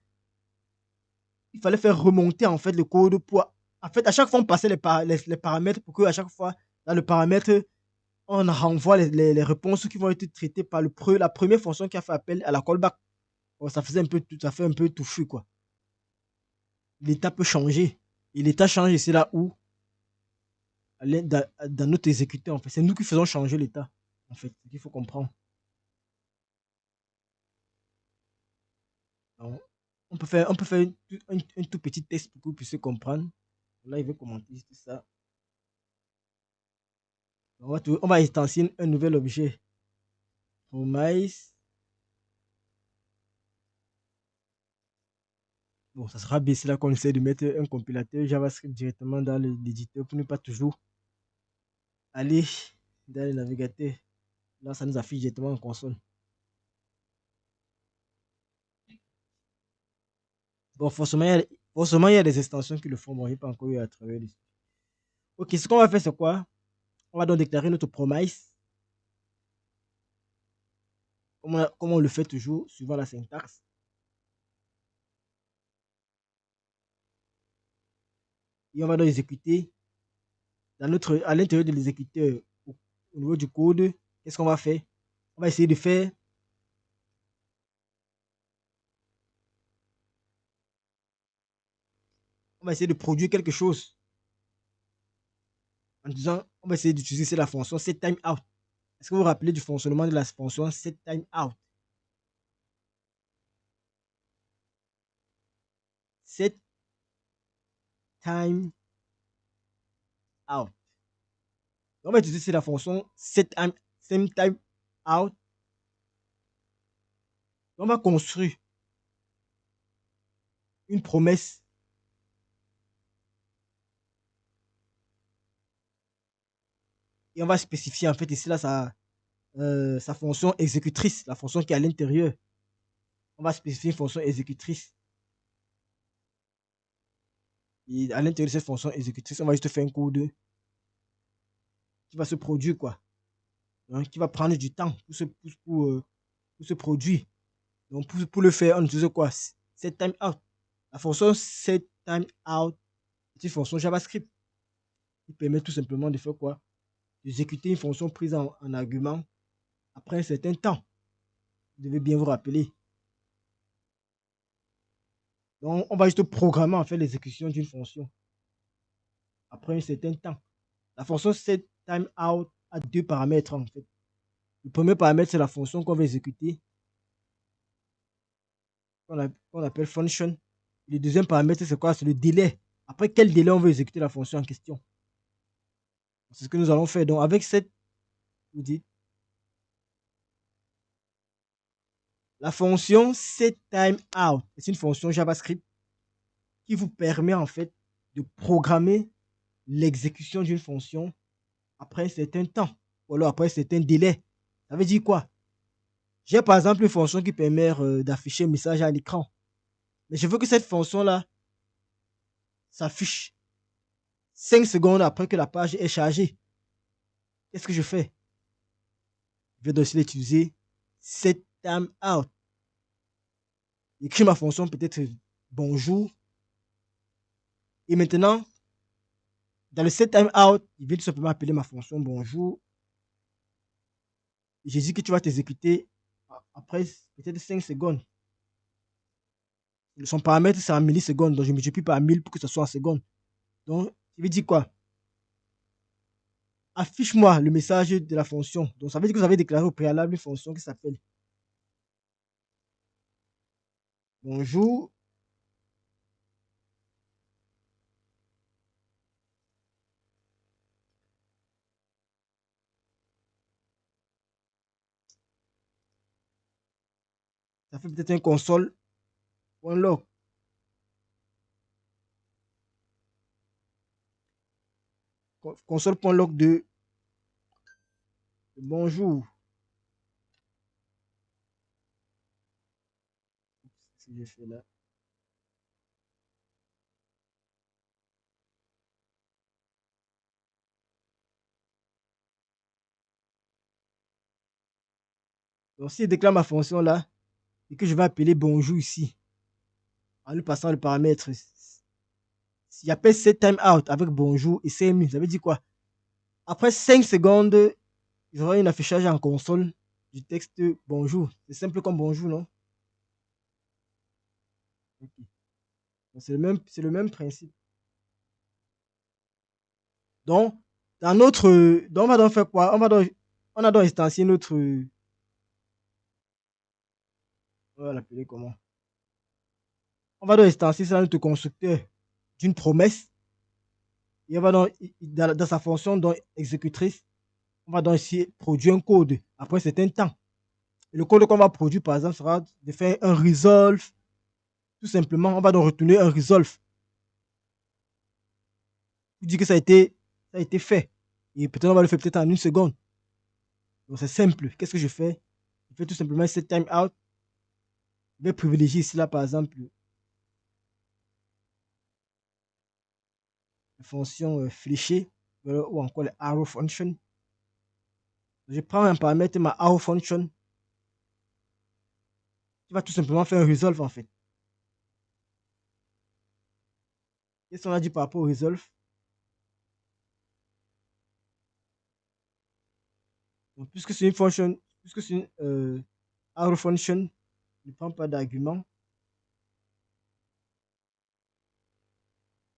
[SPEAKER 1] Il fallait faire remonter en fait le code pour. En fait, à chaque fois, on passait les paramètres pour que à chaque fois, dans le paramètre, on renvoie les réponses qui vont être traitées par la première fonction qui a fait appel à la callback. Bon, ça fait un peu touffu, quoi. L'état peut changer. Et l'état change, c'est là où, dans notre exécuteur, en fait. C'est nous qui faisons changer l'état, en fait. C'est ce qu'il faut comprendre. Alors, on peut faire un tout petit test pour que vous puissiez comprendre. Là, il veut commenter tout ça. On va instantier un nouvel objet. Promise. Bon, ça sera bien, c'est là qu'on essaie de mettre un compilateur JavaScript directement dans l'éditeur pour ne pas toujours aller dans le navigateur. Là, ça nous affiche directement en console. Bon, forcément, il y a des extensions qui le font. Bon, je n'ai pas encore eu à travailler dessus. Ok, ce qu'on va faire, c'est quoi? On va donc déclarer notre promise, comme on le fait toujours, suivant la syntaxe. Et on va donc exécuter à l'intérieur de l'exécuteur, au niveau du code. Qu'est-ce qu'on va faire? On va essayer de faire. On va essayer de produire quelque chose en disant, on va essayer d'utiliser la fonction setTimeout. Est-ce que vous vous rappelez du fonctionnement de la fonction setTimeout? setTimeout. On va utiliser la fonction setTimeout. On va construire une promesse Et on va spécifier en fait ici là sa fonction exécutrice, la fonction qui est à l'intérieur. On va spécifier une fonction exécutrice. Et à l'intérieur de cette fonction exécutrice, on va juste faire un code qui va se produire, quoi. Donc, qui va prendre du temps pour se produire. Donc, pour le faire, on utilise quoi? Set time out. La fonction set time out est une fonction JavaScript qui permet tout simplement de faire quoi? D'exécuter une fonction prise en argument après un certain temps. Vous devez bien vous rappeler. Donc, on va juste programmer en fait l'exécution d'une fonction après un certain temps. La fonction setTimeOut a deux paramètres en fait. Le premier paramètre, c'est la fonction qu'on va exécuter, qu'on appelle function. Le deuxième paramètre, c'est quoi? C'est le délai. Après quel délai on veut exécuter la fonction en question. C'est ce que nous allons faire. Donc, avec cette, vous dites, la fonction setTimeOut, c'est une fonction JavaScript qui vous permet en fait de programmer l'exécution d'une fonction après un certain temps ou alors après un certain délai. Ça veut dire quoi? J'ai par exemple une fonction qui permet d'afficher un message à l'écran. Mais je veux que cette fonction-là s'affiche 5 secondes après que la page est chargée. Qu'est-ce que je fais? Je vais aussi l'utiliser setTimeOut. J'écris ma fonction peut-être bonjour. Et maintenant, dans le setTimeOut, il vais tout simplement appeler ma fonction bonjour. Et j'ai dit que tu vas t'exécuter après peut-être 5 secondes. Son paramètre, c'est en millisecondes. Donc, je multiplie par 1000 pour que ce soit en secondes. Donc, je vais dire quoi? Affiche-moi le message de la fonction. Donc, ça veut dire que vous avez déclaré au préalable une fonction qui s'appelle bonjour. Ça fait peut-être un console.log. Console.log de bonjour. Si je fais là. Donc, si je déclare ma fonction là, et que je vais appeler bonjour ici, en lui passant le paramètre, s'il appelle setTimeOut avec bonjour et CMU, ça veut dire quoi? Après 5 secondes, j'aurai un affichage en console du texte bonjour. C'est simple comme bonjour, non? Okay. C'est le même principe. Donc, dans notre. Donc, on va donc faire quoi? On a donc instancié notre. On va l'appeler comment? On va donc instancier ça notre constructeur d'une promesse. Et on va donc, dans sa fonction donc, exécutrice, on va donc ici produire un code après un certain temps. Et le code qu'on va produire, par exemple, sera de faire un resolve. Tout simplement, on va donc retourner un resolve. Pour dire que ça a été fait. Et peut-être on va le faire peut-être en une seconde. Donc c'est simple. Qu'est-ce que je fais? Je fais tout simplement set time out. Je vais privilégier ici là par exemple la fonction fléchée ou encore le arrow function. Je prends un paramètre ma arrow function qui va tout simplement faire un resolve en fait. Qu'est-ce qu'on a dit par rapport au resolve? Donc, puisque c'est une fonction, puisque c'est une arrow function, ne prend pas d'argument.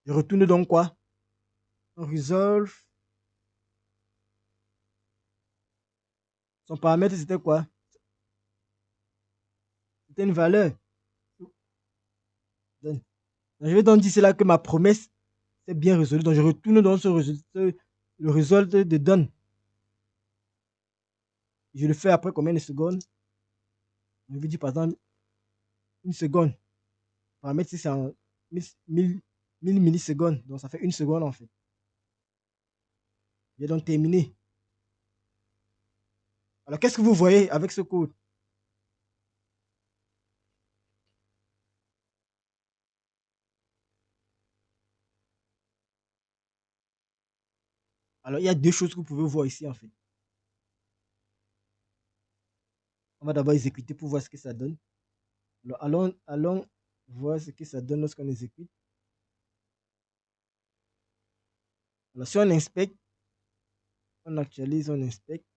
[SPEAKER 1] Je retourne donc quoi? Un resolve. Son paramètre c'était quoi? C'était une valeur. Donc, je vais donc dire c'est là que ma promesse est bien résolue. Donc je retourne dans ce résultat, le résultat de donne. Je le fais après combien de secondes? Je vais dire par exemple une seconde. Paramètre si c'est en 1000 millisecondes. Donc ça fait une seconde en fait. J'ai donc terminé. Alors, qu'est-ce que vous voyez avec ce code? Alors, il y a deux choses que vous pouvez voir ici, en fait. On va d'abord exécuter pour voir ce que ça donne. Alors, allons voir ce que ça donne lorsqu'on exécute. Alors, si on inspecte, on actualise, on inspecte.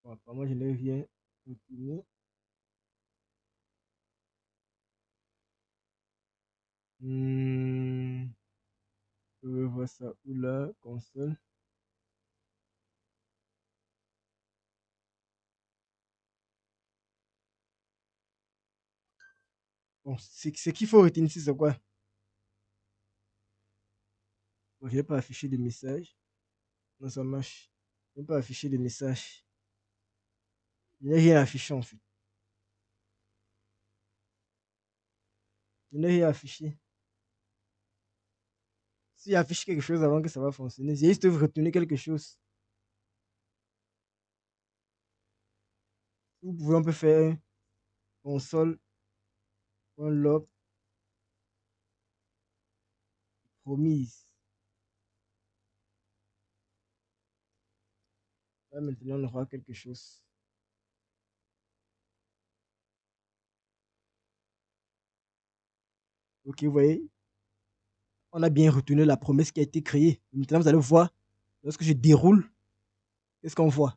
[SPEAKER 1] Bon, moi, je n'ai rien retenu. Je vais voir ça où là, console. Bon, ce qu'il faut retenir ici, c'est quoi? Bon, je n'ai pas affiché de message. Non, ça marche. Je n'ai pas affiché de message. Je n'ai rien affiché en fait. Je n'ai rien affiché. Si affiche quelque chose avant que ça va fonctionner, j'ai juste retenu quelque chose. Vous pouvez, on peut faire console, log, promise. Là, maintenant, on aura quelque chose. Ok, vous voyez, on a bien retenu la promesse qui a été créée. Maintenant, vous allez voir, lorsque je déroule, qu'est-ce qu'on voit?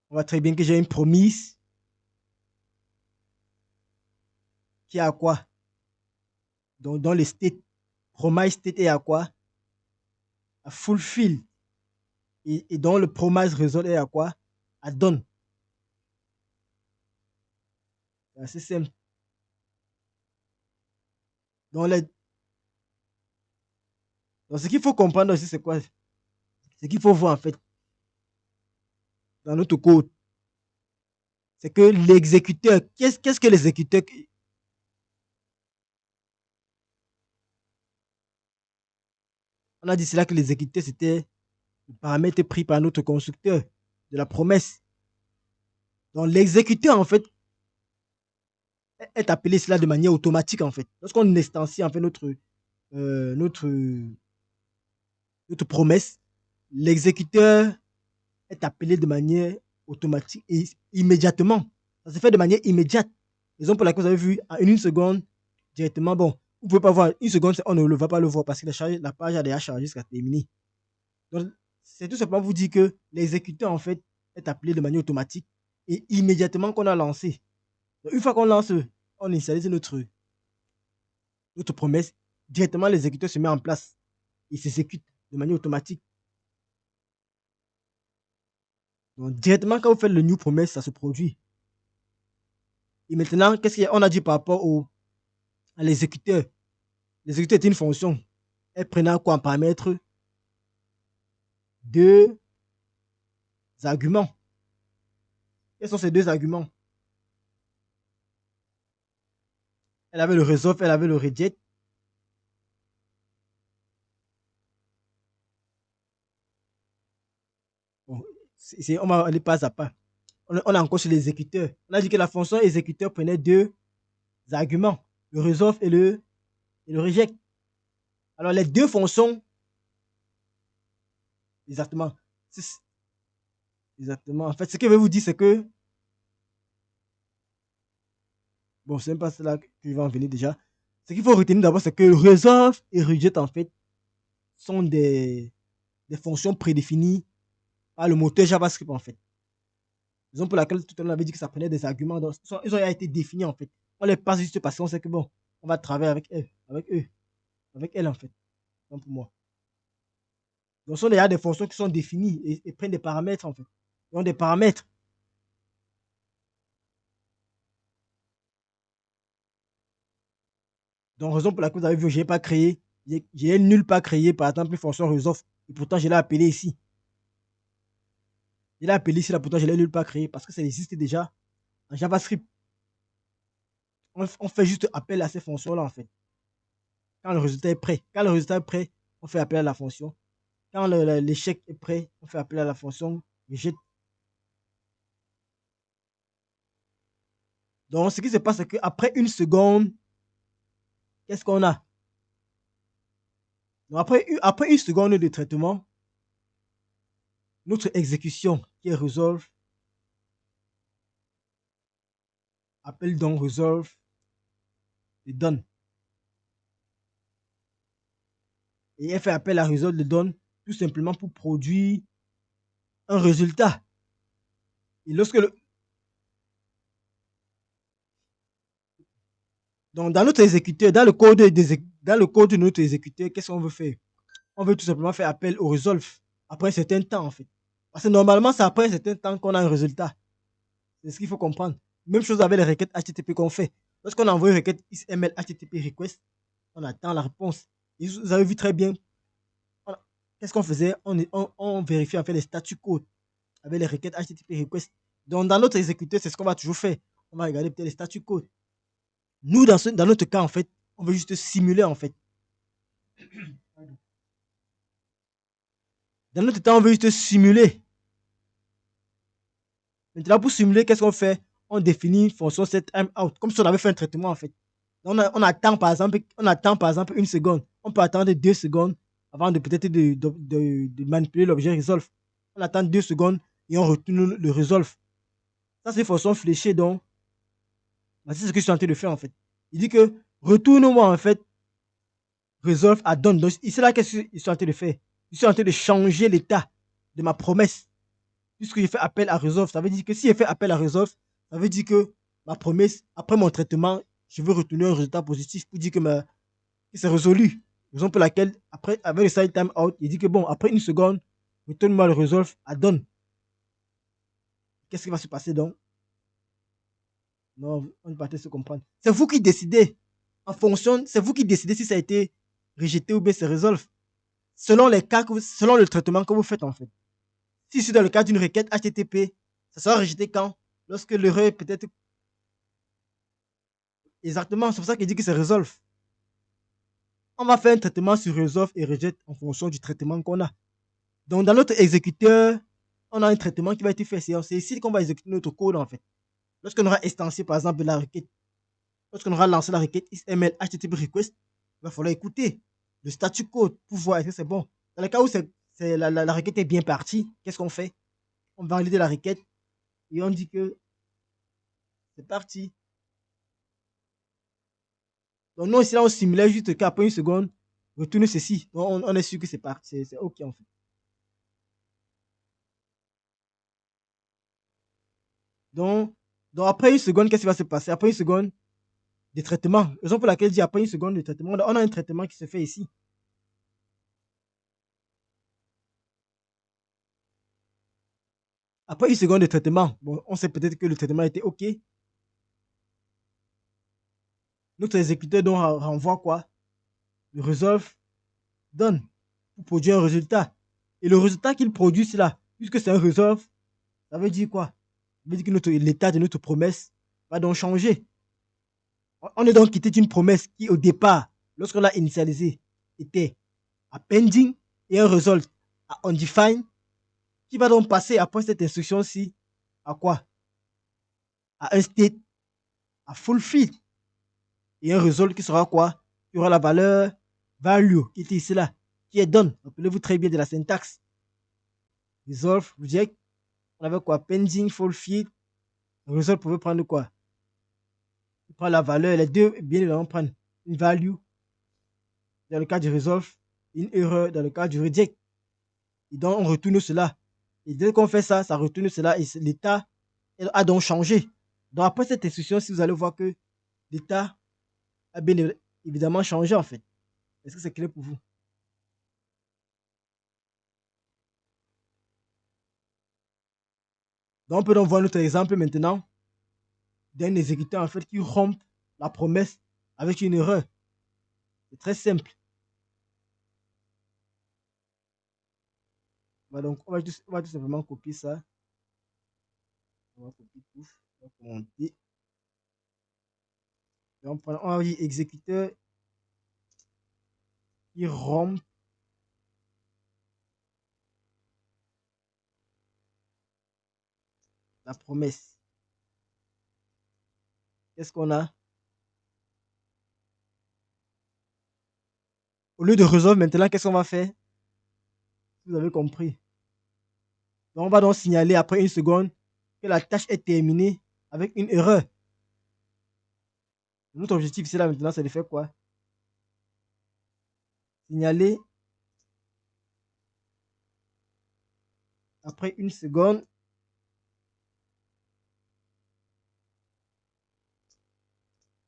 [SPEAKER 1] On voit très bien que j'ai une promise qui est à quoi? Donc, dans le state, promise state est à quoi? À fulfill. Et dans le promise result est à quoi? À done. C'est assez simple. Donc, donc ce qu'il faut comprendre aussi, c'est quoi? Ce qu'il faut voir en fait dans notre code, c'est que l'exécuteur, qu'est-ce que l'exécuteur, on a dit cela que l'exécuteur, c'était le paramètre pris par notre constructeur de la promesse. Donc l'exécuteur, en fait, est appelé cela de manière automatique, en fait. Lorsqu'on instancie, en fait, euh, notre, notre promesse, l'exécuteur est appelé de manière automatique et immédiatement. Ça se fait de manière immédiate. Raison pour laquelle vous avez vu en une seconde directement, bon, vous ne pouvez pas voir une seconde, on ne va pas le voir parce que la page a déjà chargé jusqu'à terminer. Donc, c'est tout simplement vous dire que l'exécuteur, en fait, est appelé de manière automatique et immédiatement qu'on a lancé. Donc, une fois qu'on lance, on initialise notre promesse, directement l'exécuteur se met en place. Il s'exécute de manière automatique. Donc, directement, quand vous faites le new promesse, ça se produit. Et maintenant, qu'est-ce qu'on a dit par rapport à l'exécuteur? L'exécuteur est une fonction. Elle prenait quoi en paramètre? Deux arguments. Quels sont ces deux arguments? Elle avait le resolve, elle avait le reject. Bon, on va aller pas à pas. On est encore sur l'exécuteur. On a dit que la fonction exécuteur prenait deux arguments, le resolve et le reject. Alors les deux fonctions, exactement. Exactement. En fait, ce que je vais vous dire, c'est que, bon, c'est même pas cela que je vais en venir déjà. Ce qu'il faut retenir d'abord, c'est que le resolve et reject, en fait, sont des fonctions prédéfinies par le moteur JavaScript, en fait. Raison pour laquelle tout à l'heure on avait dit que ça prenait des arguments. Donc, ils ont été définis, en fait. On les passe juste parce qu'on sait que, bon, on va travailler avec eux, avec elle, en fait. Donc, pour moi. Donc, ce sont déjà des fonctions qui sont définies et prennent des paramètres, en fait. Ils ont des paramètres. Donc, raison pour laquelle vous avez vu, je n'ai pas créé J'ai nulle part créé, par exemple, une fonction resolve. Et pourtant, je l'ai appelée ici. Je l'ai appelée ici, là, pourtant, je l'ai nulle part créée parce que ça existe déjà en JavaScript. On fait juste appel à ces fonctions-là, en fait. Quand le résultat est prêt. Quand le résultat est prêt, on fait appel à la fonction. Quand l'échec est prêt, on fait appel à la fonction rejet. Donc, ce qui se passe, c'est qu'après une seconde, qu'est-ce qu'on a? Donc, après une seconde de traitement, notre exécution qui est resolve, appelle donc resolve et donne. Et elle fait appel à resolve et donne tout simplement pour produire un résultat. Et lorsque donc, dans notre exécuteur, dans le code de notre exécuteur, qu'est-ce qu'on veut faire? On veut tout simplement faire appel au resolve après un certain temps, en fait. Parce que normalement, c'est après un certain temps qu'on a un résultat. C'est ce qu'il faut comprendre. Même chose avec les requêtes HTTP qu'on fait. Lorsqu'on envoie une requête XML HTTP request, on attend la réponse. Et vous avez vu très bien, qu'est-ce qu'on faisait? On vérifiait en fait les statu code avec les requêtes HTTP request. Donc, dans notre exécuteur, c'est ce qu'on va toujours faire. On va regarder peut-être les statu code. Nous, dans notre cas, en fait, on veut juste simuler, en fait. Dans notre temps, on veut juste simuler. Maintenant, pour simuler, qu'est-ce qu'on fait? On définit une fonction set timeout, comme si on avait fait un traitement, en fait. On attend, par exemple, une seconde. On peut attendre 2 secondes avant de peut-être de manipuler l'objet resolve. On attend 2 secondes et on retourne le resolve. Ça, c'est une fonction fléchée, donc c'est ce que je suis en train de faire, en fait. Il dit que retourne-moi, en fait, resolve à donne. Donc, c'est là qu'est-ce que je suis en train de faire. Je suis en train de changer l'état de ma promesse. Puisque j'ai fait appel à resolve, ça veut dire que si j'ai fait appel à resolve, ça veut dire que ma promesse, après mon traitement, je veux retourner un résultat positif pour dire que c'est résolu. Raison pour laquelle, après, avec le side time out, il dit que bon, après une seconde, retourne-moi le resolve à donne. Qu'est-ce qui va se passer donc? Non, on ne peut pas se comprendre. C'est vous qui décidez. En fonction, c'est vous qui décidez si ça a été rejeté ou bien c'est resolve. Selon les cas, selon le traitement que vous faites en fait. Si c'est dans le cas d'une requête HTTP, ça sera rejeté quand? Lorsque l'erreur est peut-être. Exactement, c'est pour ça qu'il dit que c'est resolve. On va faire un traitement sur resolve et reject en fonction du traitement qu'on a. Donc, dans notre exécuteur, on a un traitement qui va être fait. C'est ici qu'on va exécuter notre code en fait. Lorsqu'on aura instancié par exemple la requête, lorsqu'on aura lancé la requête XML HTTP request, il va falloir écouter le statut code pour voir est-ce que c'est bon. Dans le cas où la requête est bien partie, qu'est-ce qu'on fait? On va valider la requête et on dit que c'est parti. Donc, nous, ici, là, on simulait juste qu'après une seconde, retourne ceci. Donc, on est sûr que c'est parti. C'est OK, en fait. Donc, donc, après une seconde, qu'est-ce qui va se passer? Après une seconde de traitement. Raison pour laquelle je dis après une seconde de traitement, on a un traitement qui se fait ici. Après une seconde de traitement, bon, on sait peut-être que le traitement était OK. Notre exécuteur donc renvoie quoi? Le resolve donne pour produire un résultat. Et le résultat qu'il produit, c'est là. Puisque c'est un resolve, ça veut dire quoi? Ça veut dire que l'état de notre promesse va donc changer. On est donc quitté d'une promesse qui, au départ, lorsqu'on l'a initialisée, était à pending et un result à undefined, qui va donc passer après cette instruction-ci à quoi? À un state à fulfill et un result qui sera quoi? Qui aura la valeur value qui est ici là, qui est done. Rappelez-vous très bien de la syntaxe. Resolve, reject, on avait quoi? Pending, fulfill. Le result pouvait prendre quoi? Il prend la valeur, les deux, bien évidemment, prendre une value dans le cas du resolve, une erreur dans le cas du reject. Et donc, on retourne cela. Et dès qu'on fait ça, ça retourne cela et l'état a donc changé. Donc, après cette instruction, si vous allez voir que l'état a bien évidemment changé en fait. Est-ce que c'est clair pour vous? Donc, on peut donc voir notre exemple maintenant d'un exécuteur en fait qui rompt la promesse avec une erreur. C'est très simple. On va tout simplement copier ça. On va copier tout. On va commenter. On va dire exécuteur qui rompt la promesse. Qu'est-ce qu'on a? Au lieu de résolve maintenant, qu'est-ce qu'on va faire? Vous avez compris. Donc, on va donc signaler après une seconde que la tâche est terminée avec une erreur. Notre objectif ici là maintenant, c'est de faire quoi? Signaler après une seconde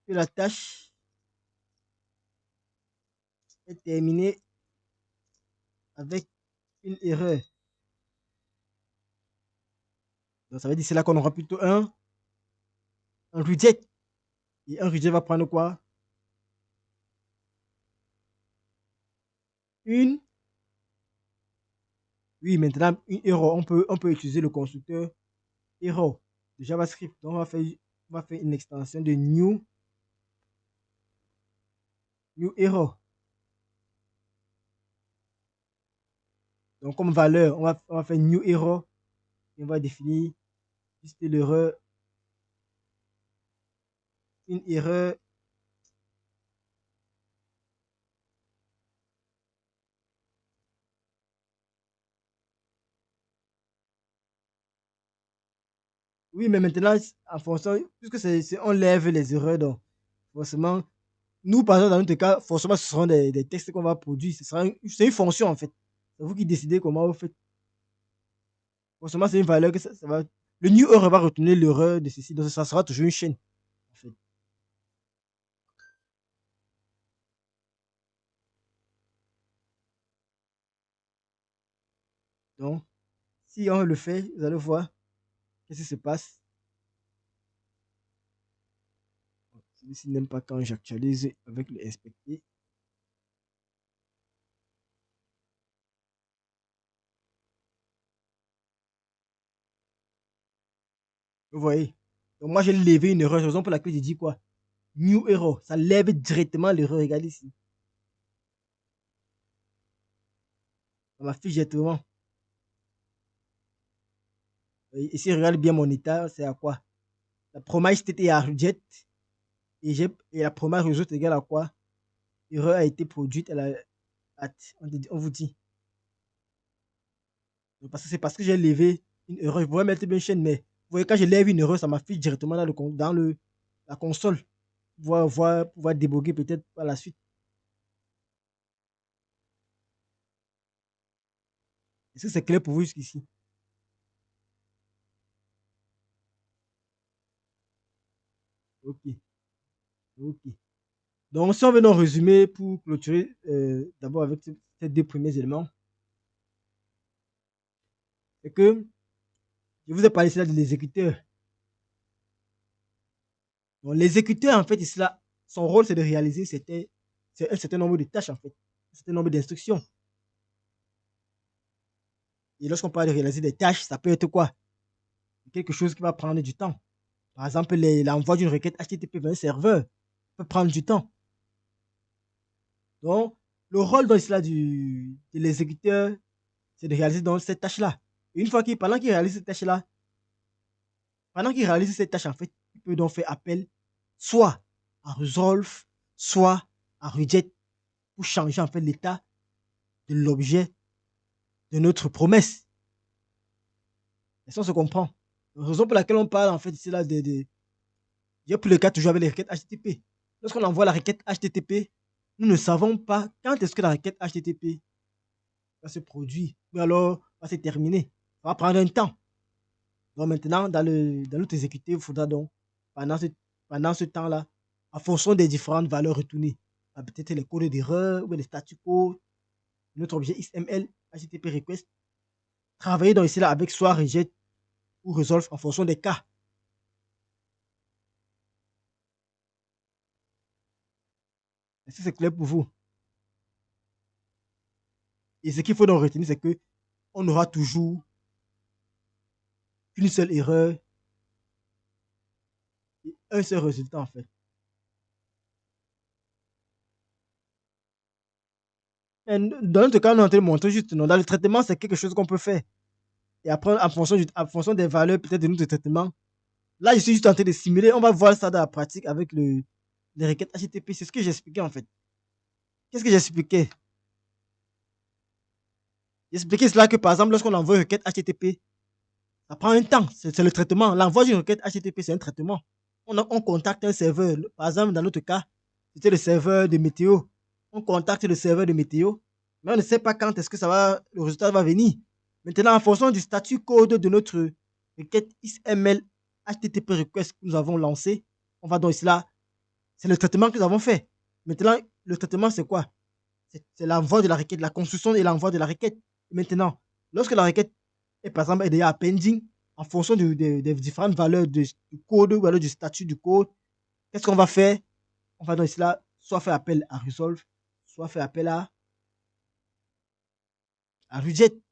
[SPEAKER 1] que la tâche est terminée avec une erreur. Donc, ça veut dire c'est là qu'on aura plutôt un reject. Et un reject va prendre quoi? Une. Oui, maintenant, une erreur. On peut utiliser le constructeur error de JavaScript. Donc, on va faire une extension de new error. Donc, comme valeur, on va faire new error et on va définir juste l'erreur, une erreur. Oui, mais maintenant, en fonction, puisque on lève les erreurs, donc forcément, nous, par exemple, dans notre cas, forcément, ce seront des textes qu'on va produire. C'est une fonction, en fait. C'est vous qui décidez comment vous faites. Forcément, c'est une valeur que ça va. Le new error va retourner l'erreur de ceci, donc ça sera toujours une chaîne, en fait. Donc, si on le fait, vous allez voir qu'est-ce qui se passe. Celui-ci n'aime pas quand j'actualise avec le inspecté. Vous voyez. Donc, moi, j'ai levé une erreur, raison pour laquelle j'ai dit quoi? New error. Ça lève directement l'erreur. Regardez ici. Dans ma fiche directement. Et si je regarde bien mon état, c'est à quoi? La promesse était à reject et la promesse résultat égale à quoi? L'erreur a été produite à la on vous dit. Parce que c'est parce que j'ai levé une erreur. Je pourrais mettre bien une chaîne, mais vous voyez, quand je lève une erreur, ça m'affiche directement dans la console. Pouvoir déboguer peut-être par la suite. Est-ce que c'est clair pour vous jusqu'ici? Ok, ok. Donc, si on veut donc résumer pour clôturer d'abord avec ces deux premiers éléments, c'est que je vous ai parlé là de l'exécuteur. Donc, l'exécuteur, en fait, ici, là, son rôle, c'est de réaliser un certain nombre de tâches, en fait, un certain nombre d'instructions. Et lorsqu'on parle de réaliser des tâches, ça peut être quoi? Quelque chose qui va prendre du temps. Par exemple, l'envoi d'une requête HTTP vers un serveur peut prendre du temps. Donc, le rôle donc, là, de l'exécuteur, c'est de réaliser donc, cette tâche-là. Et une fois pendant qu'il réalise cette tâche-là, pendant qu'il réalise cette tâche, en fait, il peut donc faire appel soit à resolve, soit à reject pour changer en fait l'état de l'objet de notre promesse. Et ça, on se comprend. La raison pour laquelle on parle en fait, c'est là il y a plus le cas toujours avec les requêtes HTTP. Lorsqu'on envoie la requête HTTP, nous ne savons pas quand est-ce que la requête HTTP va se produire ou alors va se terminer. Ça va prendre un temps. Donc maintenant, dans notre exécutif, il faudra donc, pendant ce, pendant ce temps-là, en fonction des différentes valeurs retournées, peut-être les codes d'erreur ou les statu quo, notre objet XML, HTTP request, travailler donc ici là avec soit reject ou resolve en fonction des cas. Est-ce que c'est clair pour vous? Et ce qu'il faut donc retenir, c'est que on aura toujours une seule erreur et un seul résultat en fait. Et dans notre cas, on est en train de montrer juste, non, dans le traitement, c'est quelque chose qu'on peut faire. Et après, en fonction des valeurs peut-être de notre traitement, là, je suis juste en train de simuler. On va voir ça dans la pratique avec les requêtes HTTP. C'est ce que j'expliquais en fait. Qu'est-ce que j'expliquais? J'expliquais cela que par exemple, lorsqu'on envoie une requête HTTP, ça prend un temps. C'est le traitement. L'envoi d'une requête HTTP, c'est un traitement. On contacte un serveur. Par exemple, dans notre cas, c'était le serveur de météo. On contacte le serveur de météo, mais on ne sait pas quand est-ce que le résultat va venir. Maintenant, en fonction du statut code de notre requête XML HTTP request que nous avons lancé, on va donc ici là, c'est le traitement que nous avons fait. Maintenant, le traitement, c'est quoi? C'est l'envoi de la requête, la construction et l'envoi de la requête. Maintenant, lorsque la requête est par exemple est déjà pending, en fonction des différentes valeurs du code, ou alors du statut du code, qu'est-ce qu'on va faire? On va donc ici là, soit faire appel à resolve, soit faire appel à reject.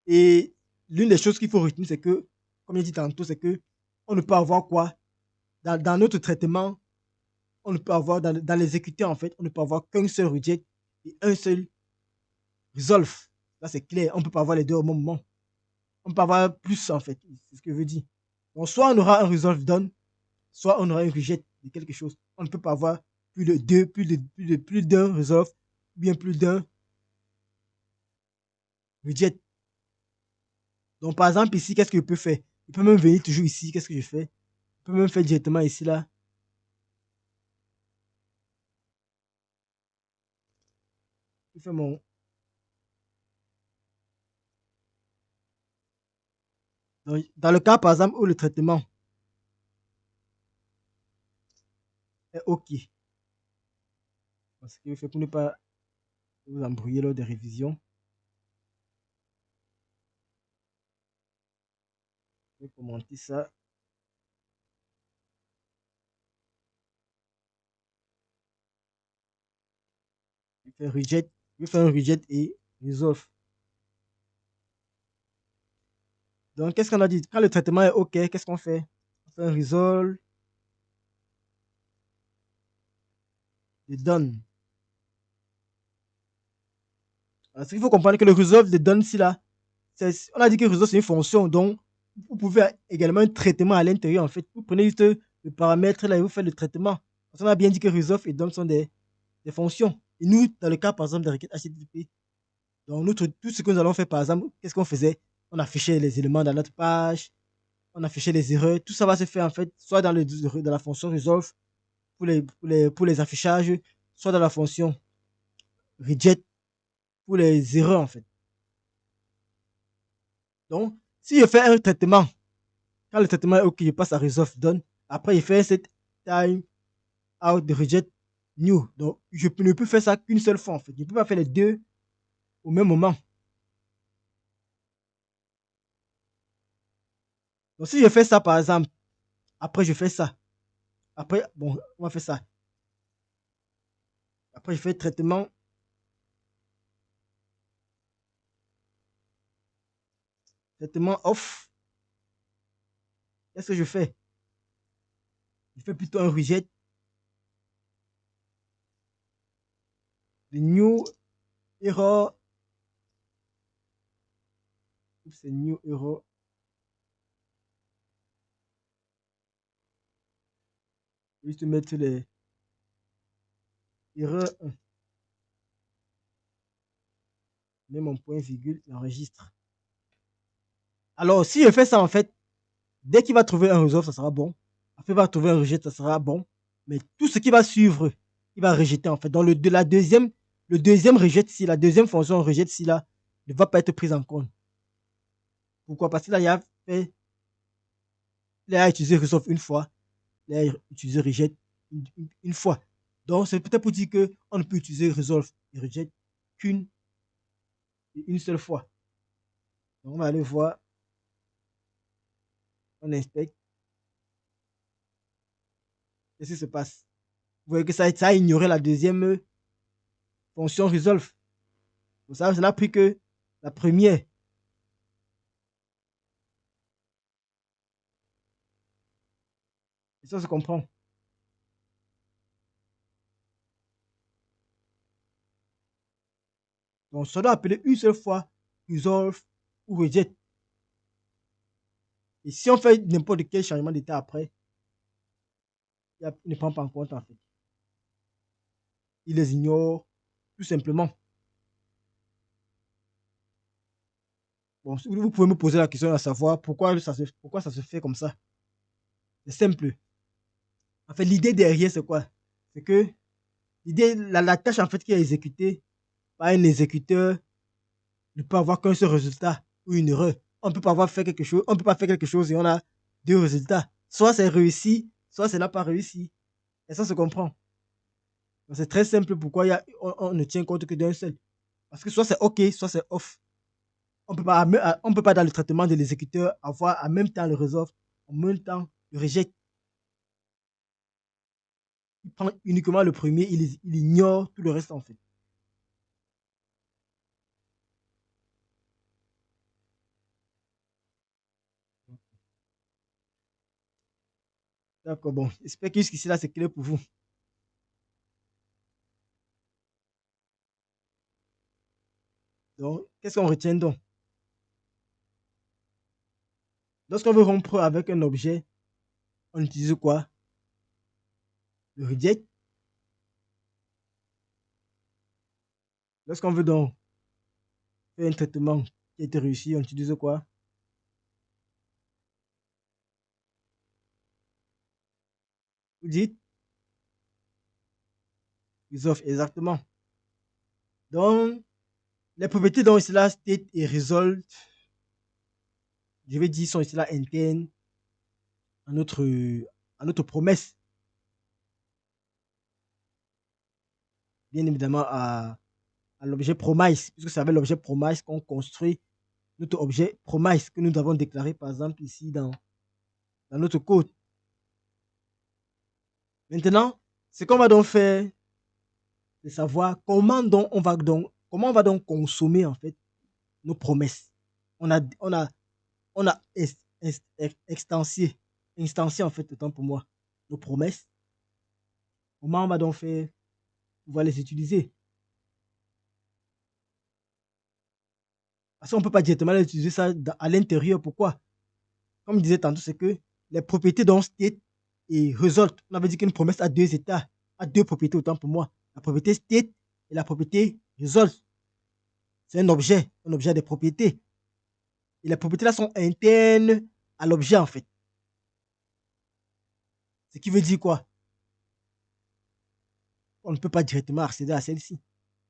[SPEAKER 1] Et l'une des choses qu'il faut retenir, c'est que, comme j'ai dit tantôt, c'est que on ne peut avoir quoi? Dans notre traitement, on ne peut avoir, dans l'exécuteur, en fait, on ne peut avoir qu'un seul reject et un seul resolve. Là, c'est clair. On ne peut pas avoir les deux au même moment. On peut avoir plus, en fait. C'est ce que je veux dire. Donc, soit on aura un resolve done, soit on aura un reject de quelque chose. On ne peut pas avoir plus de deux, plus d'un resolve, ou bien plus d'un reject. Donc, par exemple, ici, qu'est-ce que je peux faire? Je peux même venir toujours ici. Qu'est-ce que je fais? Je peux même faire directement ici, là. Je fais mon. Donc, dans le cas, par exemple, où le traitement est OK, parce que je fais pour ne pas vous embrouiller lors des révisions, je vais commenter ça. Je fais reject, je fais un reject et resolve. Donc, qu'est-ce qu'on a dit? Quand le traitement est OK, qu'est-ce qu'on fait? On fait un resolve et done. Alors, ce qu'il faut comprendre que le resolve de done, ici, là, on a dit que resolve, c'est une fonction. Donc, vous pouvez également un traitement à l'intérieur, en fait. Vous prenez juste le paramètre là et vous faites le traitement. Parce qu'on a bien dit que resolve et done sont des fonctions. Et nous, dans le cas, par exemple, des requêtes HTTP, donc tout ce que nous allons faire, par exemple, qu'est-ce qu'on faisait? On affichait les éléments dans notre page, on affichait les erreurs. Tout ça va se faire, en fait, soit dans la fonction resolve pour les affichages, soit dans la fonction reject pour les erreurs, en fait. Donc, si je fais un traitement, quand le traitement est OK, je passe à resolve done. Après, je fais un set time out de reject new. Donc, je ne peux faire ça qu'une seule fois, en fait. Je ne peux pas faire les deux au même moment. Donc, si je fais ça, par exemple, après, je fais ça. Après, bon, on va faire ça. Après, je fais traitement off. Qu'est-ce que je fais? Je fais plutôt un reject de new error. C'est new error. Juste mettre les erreurs 1. Mets mon point virgule, enregistre. Alors, si je fais ça, en fait, dès qu'il va trouver un resolve, ça sera bon. Après, il va trouver un rejet, ça sera bon. Mais tout ce qui va suivre, il va rejeter, en fait. Donc, le deuxième rejet, si la deuxième fonction rejet, si là, ne va pas être prise en compte. Pourquoi? Parce que là, il a utilisé resolve une fois, il a utilisé rejet une fois. Donc, c'est peut-être pour dire qu'on ne peut utiliser resolve et rejet une seule fois. Donc, on va aller voir, on inspecte, qu'est-ce qui se passe? voyez que ça a ignoré la deuxième fonction resolve. Donc ça n'a pris que la première. Et ça se comprend. Donc ça doit appeler une seule fois resolve ou reject. Et si on fait n'importe quel changement d'état après, il ne prend pas en compte en fait. Il les ignore tout simplement. Bon, vous pouvez me poser la question à savoir pourquoi ça se fait comme ça. C'est simple. En fait, l'idée derrière, c'est quoi? C'est que la tâche en fait qui est exécutée par un exécuteur ne peut avoir qu'un seul résultat ou une erreur. On ne peut pas avoir fait quelque chose, on peut pas faire quelque chose et on a deux résultats. Soit c'est réussi, soit c'est n'a pas réussi. Et ça se comprend. C'est très simple pourquoi on ne tient compte que d'un seul. Parce que soit c'est OK, soit c'est off. On peut pas dans le traitement de l'exécuteur avoir en même temps le resolve, en même temps le reject. Il prend uniquement le premier, il ignore tout le reste en fait. D'accord, bon, j'espère que jusqu'ici là c'est clair pour vous. Donc, qu'est-ce qu'on retient donc? Lorsqu'on veut rompre avec un objet, on utilise quoi? Le reject. Lorsqu'on veut donc faire un traitement qui a été réussi, on utilise quoi? Vous dites resolve, exactement. Donc, les propriétés dont ici là, state et result, je vais dire, sont ici là internes à notre promesse. Bien évidemment à l'objet promise, puisque c'est avec l'objet promise qu'on construit notre objet promise que nous avons déclaré par exemple ici dans notre code. Maintenant, ce qu'on va donc faire, c'est savoir comment on va donc consommer en fait nos promesses. On a, on a, on a instancié en fait autant pour moi nos promesses. Comment on va donc faire pour pouvoir les utiliser? Parce qu'on ne peut pas directement les utiliser ça à l'intérieur. Pourquoi? Comme je disais tantôt, c'est que les propriétés dont state et result, on avait dit qu'une promesse a deux états, a deux propriétés autant pour moi. La propriété state et la propriété result. C'est un objet des propriétés. Et les propriétés là sont internes à l'objet en fait. Ce qui veut dire quoi? On ne peut pas directement accéder à celle-ci.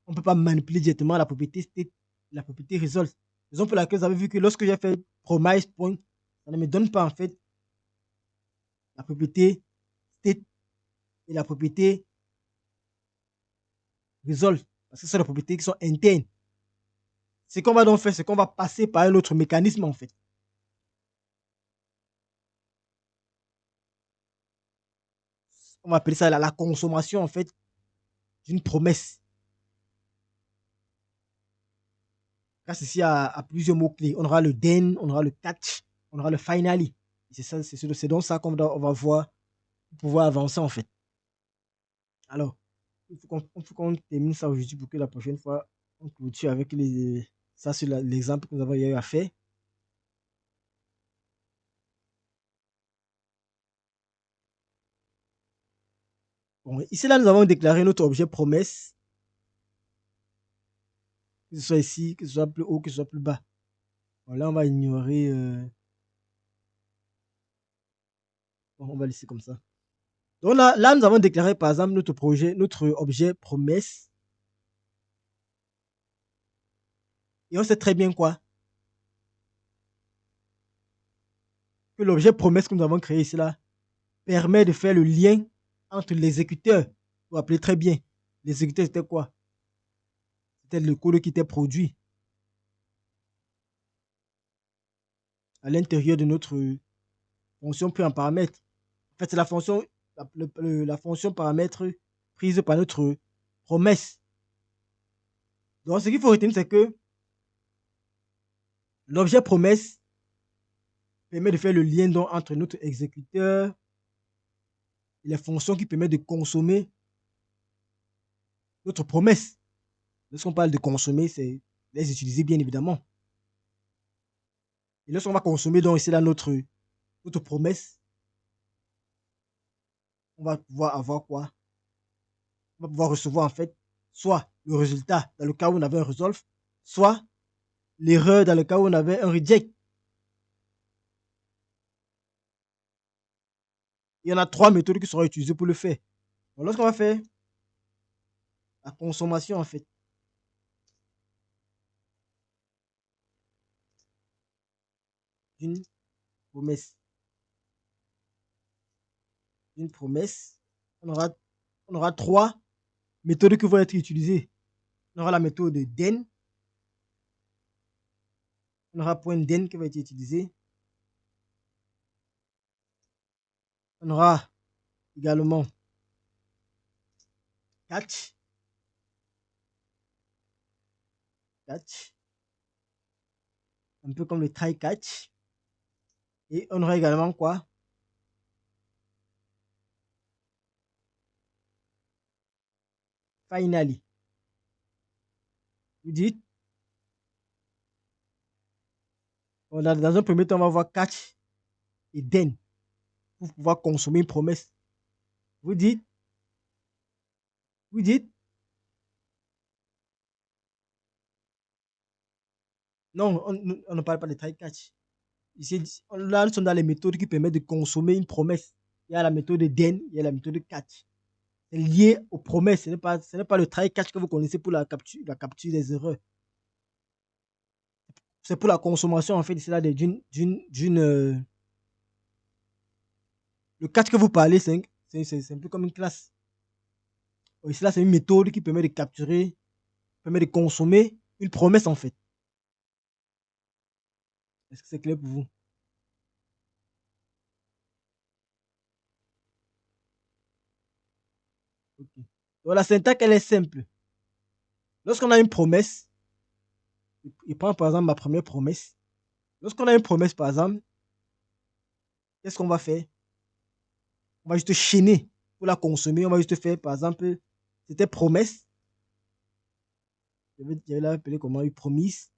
[SPEAKER 1] On ne peut pas manipuler directement la propriété state, la propriété result. Raison pour laquelle vous avez vu que lorsque j'ai fait promise point, ça ne me donne pas en fait la propriété state et la propriété result. Parce que ce sont des propriétés qui sont internes. Ce qu'on va donc faire, c'est qu'on va passer par un autre mécanisme en fait. On va appeler ça la consommation en fait d'une promesse. Grâce ici à plusieurs mots-clés. On aura le then, on aura le catch, on aura le finally. C'est donc ça on va voir pour pouvoir avancer en fait. Alors, il faut qu'on termine ça aujourd'hui pour que la prochaine fois, on clôture avec ça sur l'exemple que nous avons eu à faire. Bon, ici, là, nous avons déclaré notre objet promesse, que ce soit ici, que ce soit plus haut, que ce soit plus bas. Bon, là, on va ignorer. Bon, on va laisser comme ça. Donc là, nous avons déclaré, par exemple, notre objet promesse. Et on sait très bien quoi? Que l'objet promesse que nous avons créé ici, là, permet de faire le lien entre l'exécuteur. Vous vous rappelez très bien. L'exécuteur, c'était quoi? C'était le code qui était produit à l'intérieur de notre fonction puis en paramètre. En fait, c'est la fonction paramètre prise par notre promesse. Donc, ce qu'il faut retenir, c'est que l'objet promesse permet de faire le lien donc, entre notre exécuteur et les fonctions qui permettent de consommer notre promesse. Lorsqu'on parle de consommer, c'est les utiliser bien évidemment. Et lorsqu'on va consommer donc ici là notre promesse, on va pouvoir avoir quoi? On va pouvoir recevoir en fait soit le résultat dans le cas où on avait un resolve, soit l'erreur dans le cas où on avait un reject. Il y en a 3 méthodes qui seront utilisées pour le faire. Donc, lorsqu'on va faire la consommation en fait, d'une promesse, on aura 3 méthodes qui vont être utilisées. On aura la méthode DEN, on aura point DEN qui va être utilisé. On aura également catch, un peu comme le try catch. Et on aura également quoi? Finally. Vous dites, dans un premier temps, on va voir catch et then pour pouvoir consommer une promesse. Vous dites, non, on ne parle pas de try catch. Ici, là, nous sommes dans les méthodes qui permettent de consommer une promesse. Il y a la méthode de den, il y a la méthode de catch. C'est lié aux promesses. Ce n'est pas le try catch que vous connaissez pour la capture des erreurs. C'est pour la consommation, en fait, le catch que vous parlez, c'est un peu comme une classe. Ici, là, c'est une méthode qui permet de capturer, permet de consommer une promesse, en fait. Est-ce que c'est clair pour vous? Okay. Donc, la syntaxe, elle est simple. Lorsqu'on a une promesse, il prend par exemple ma première promesse. Lorsqu'on a une promesse, par exemple, qu'est-ce qu'on va faire? On va juste chaîner pour la consommer. On va juste faire, par exemple, c'était promesse. Je vais l'appeler comment? Une promise.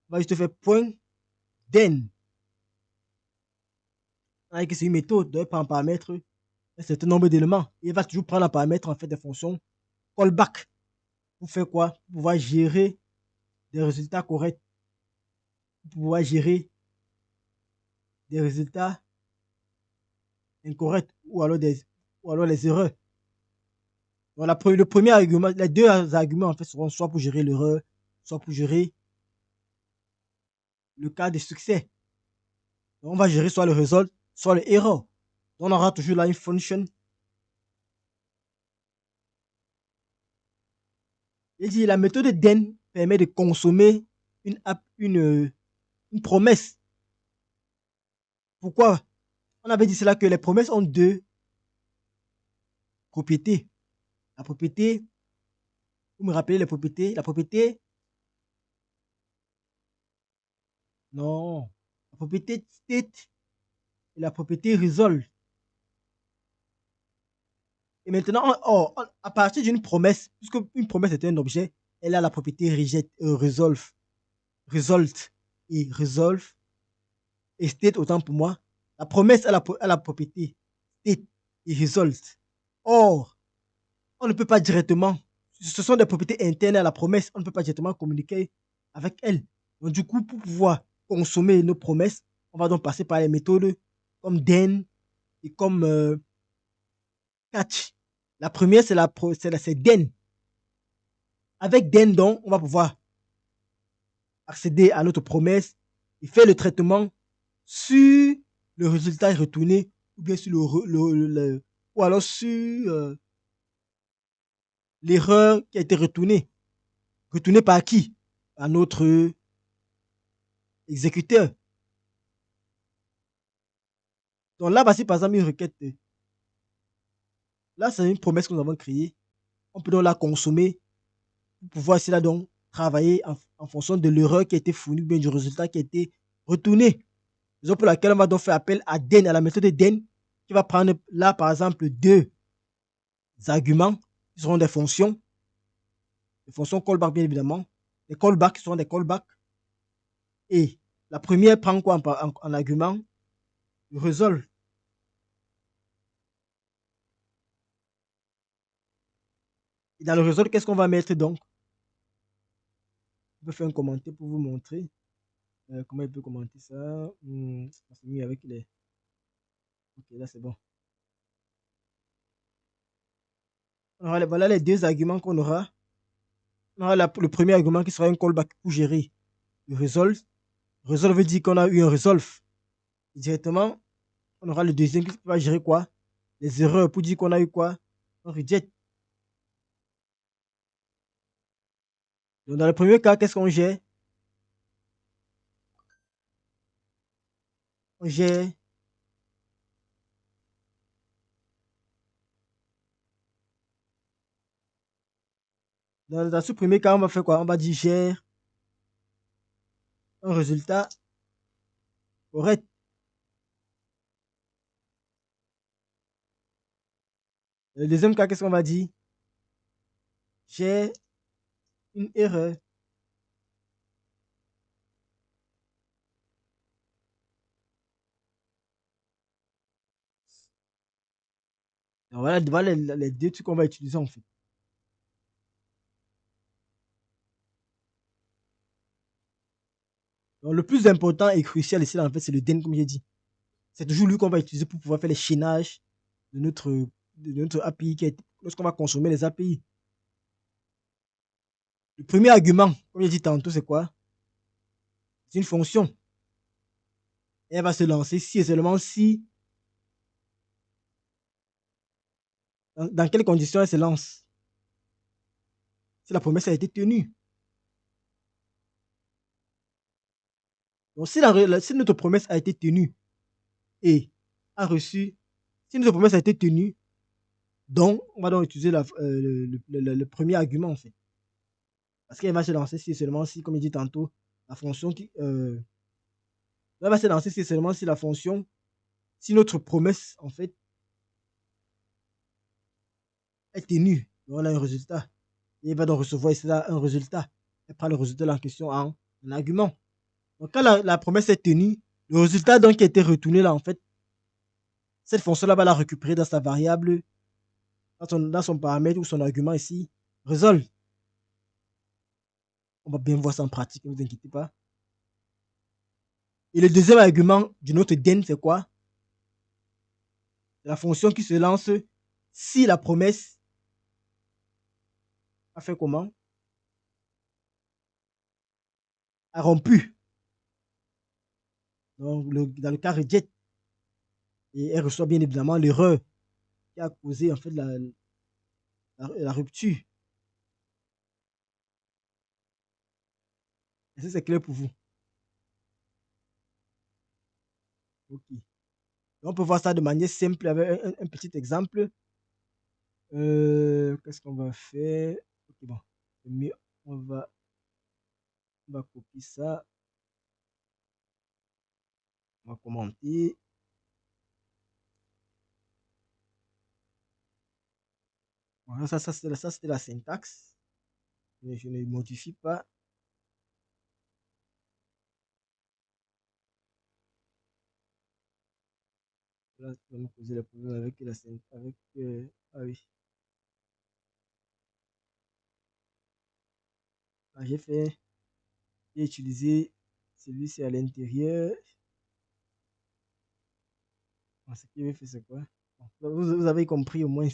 [SPEAKER 1] On va juste faire point then. Avec c'est une méthode, de prendre un paramètre un certain nombre d'éléments. Il va toujours prendre un paramètre en fait des fonctions callback. Pour faire quoi? Pour pouvoir gérer des résultats corrects. Pour pouvoir gérer des résultats incorrects ou alors les erreurs. Donc le premier argument, les deux arguments en fait seront soit pour gérer l'erreur, soit pour gérer le cas de succès. Donc on va gérer soit le result, soit l'erreur. Donc on aura toujours là une function. Il dit la méthode DEN permet de consommer une promesse. Pourquoi? On avait dit cela que les promesses ont deux propriétés. La propriété, vous me rappelez les propriétés? La propriété, non. La propriété state et la propriété resolve. Et maintenant, à partir d'une promesse, puisque une promesse est un objet, elle a la propriété resolve, result et resolve et state autant pour moi. La promesse a la propriété state et result. Or, on ne peut pas directement, ce sont des propriétés internes à la promesse, on ne peut pas directement communiquer avec elle. Donc, du coup, pour pouvoir consommer nos promesses, on va donc passer par les méthodes comme then et comme catch. La première, c'est then. Avec then, donc, on va pouvoir accéder à notre promesse et faire le traitement sur le résultat retourné ou bien sur ou alors sur l'erreur qui a été retournée. Retournée par qui? Par notre exécuteur. Donc là, voici par exemple une requête Là, c'est une promesse que nous avons créée. On peut donc la consommer pour pouvoir essayer là donc travailler en fonction de l'erreur qui a été fournie, bien du résultat qui a été retourné. Raison pour laquelle on va donc faire appel à DEN, à la méthode DEN, qui va prendre là, par exemple, deux arguments qui seront des fonctions callback, bien évidemment. Les callbacks seront des callbacks. Et la première prend quoi en argument? Le resolve. Et dans le resolve, qu'est-ce qu'on va mettre donc? Je peux faire un commentaire pour vous montrer comment il peut commenter ça. C'est mieux avec les. Ok, là c'est bon. Alors, voilà les deux arguments qu'on aura. On aura le premier argument qui sera un callback pour gérer le resolve. Resolve veut dire qu'on a eu un resolve. Et directement, on aura le deuxième qui va gérer quoi? Les erreurs pour dire qu'on a eu quoi? Un reject. Donc, dans le premier cas, qu'est-ce qu'on gère? On gère dans ce premier cas, on va faire quoi? On va dire gère un résultat correct. Le deuxième cas, qu'est-ce qu'on va dire? Gère une erreur. Donc, voilà les deux trucs qu'on va utiliser en fait. Donc, le plus important et crucial ici, en fait, c'est le DEN, comme j'ai dit. C'est toujours lui qu'on va utiliser pour pouvoir faire les chaînages de notre API lorsqu'on va consommer les API. Le premier argument, comme j'ai dit tantôt, c'est quoi? C'est une fonction. Et elle va se lancer si et seulement si. Dans quelles conditions elle se lance? Si la promesse a été tenue. Donc, si notre promesse a été tenue et a reçu, si notre promesse a été tenue, donc on va donc utiliser le premier argument en fait. Parce qu'elle va se lancer si et seulement si, comme il dit tantôt, la fonction qui. Elle va se lancer si et seulement si la fonction, si notre promesse en fait est tenue. Donc, on a un résultat. Et elle va donc recevoir ici là un résultat. Elle prend le résultat en question en argument. Donc, quand la promesse est tenue, le résultat donc qui a été retourné là, en fait, cette fonction-là va la récupérer dans sa variable, dans son paramètre ou son argument ici, resolve. On va bien voir ça en pratique, ne vous inquiétez pas. Et le deuxième argument d'une autre den, c'est quoi? La fonction qui se lance si la promesse a fait comment? A rompu. Donc, dans le cas reject. Et elle reçoit bien évidemment l'erreur qui a causé en fait la rupture. Est-ce que c'est clair pour vous? Ok. On peut voir ça de manière simple avec un petit exemple. Qu'est-ce qu'on va faire? Ok, bon. C'est mieux. On va copier ça. On va commenter. Voilà, ça c'était la syntaxe. Mais je ne modifie pas. Là, ça va me poser le problème avec la syntaxe. Ah oui. Ah, j'ai utilisé celui-ci à l'intérieur. Bon, ce qu'il avait fait, c'est quoi? Bon, vous avez compris au moins.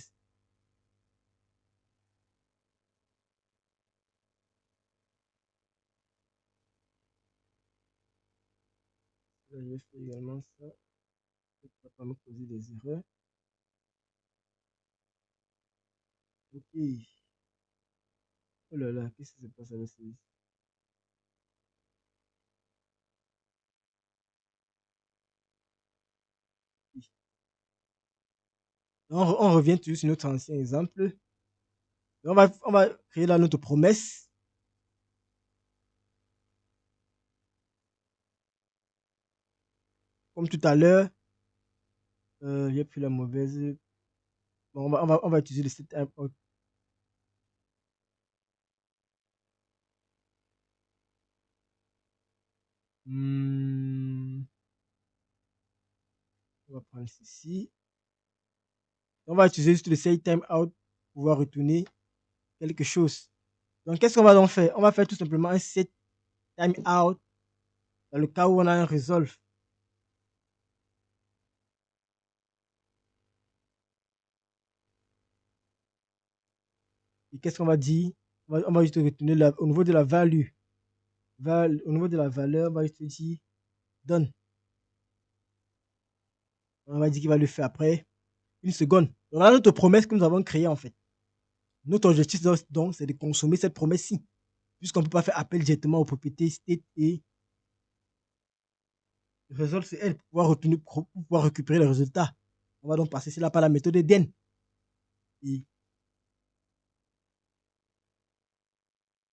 [SPEAKER 1] Là, je vais faire également ça. Ça va pas me poser des erreurs. Ok. Oh là là, qu'est-ce qui se passe avec celui-ci? On revient toujours sur notre ancien exemple. On va créer là notre promesse. Comme tout à l'heure, j'ai pris la mauvaise. Bon, on va utiliser le set out. Hmm, on va prendre ceci. On va utiliser juste le say time out pour pouvoir retourner quelque chose. Donc, qu'est-ce qu'on va donc faire? On va faire tout simplement un set time out dans le cas où on a un resolve. Et qu'est-ce qu'on va dire? On va juste retourner au niveau de la value. Au niveau de la valeur, on va juste dire done. On va dire qu'il va le faire après une seconde. Donc, là, notre promesse que nous avons créée en fait. Notre objectif donc, c'est de consommer cette promesse-ci. Puisqu'on ne peut pas faire appel directement aux propriétés state et resolve, c'est elle pour pour pouvoir récupérer les résultats. On va donc passer cela par la méthode DEN. Et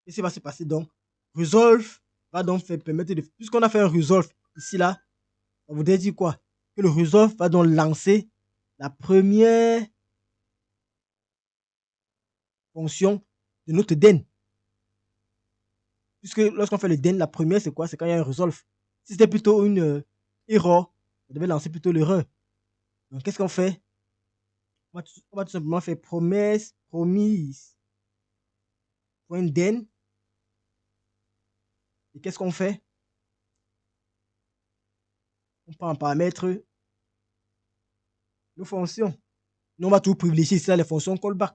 [SPEAKER 1] qu'est-ce qui va se passer donc? Resolve va donc permettre de. Puisqu'on a fait un resolve ici, là, ça voudrait dire quoi? Que le resolve va donc lancer la première fonction de notre DEN. Puisque lorsqu'on fait le DEN, la première, c'est quoi? C'est quand il y a un resolve. Si c'était plutôt une erreur, on devait lancer plutôt l'erreur. Donc, qu'est-ce qu'on fait? On va tout simplement faire promesse, promise, point DEN. Et qu'est-ce qu'on fait? On prend en paramètre nos fonctions. Nous, on va toujours privilégier ici les fonctions callback.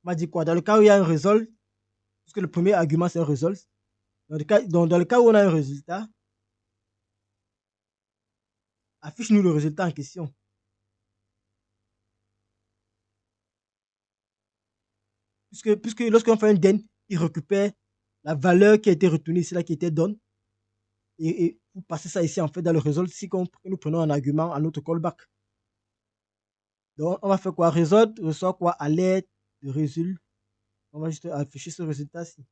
[SPEAKER 1] On va dire quoi? Dans le cas où il y a un result, puisque le premier argument c'est un result, dans le cas où on a un résultat, affiche-nous le résultat en question. Puisque lorsqu'on fait un den, il récupère la valeur qui a été retenue ici, là, qui était donne. Et pour passer ça ici, en fait, dans le result, si nous prenons un argument à notre callback. Donc, on va faire quoi? Result reçoit quoi? Alerte de résultat. On va juste afficher ce résultat-ci.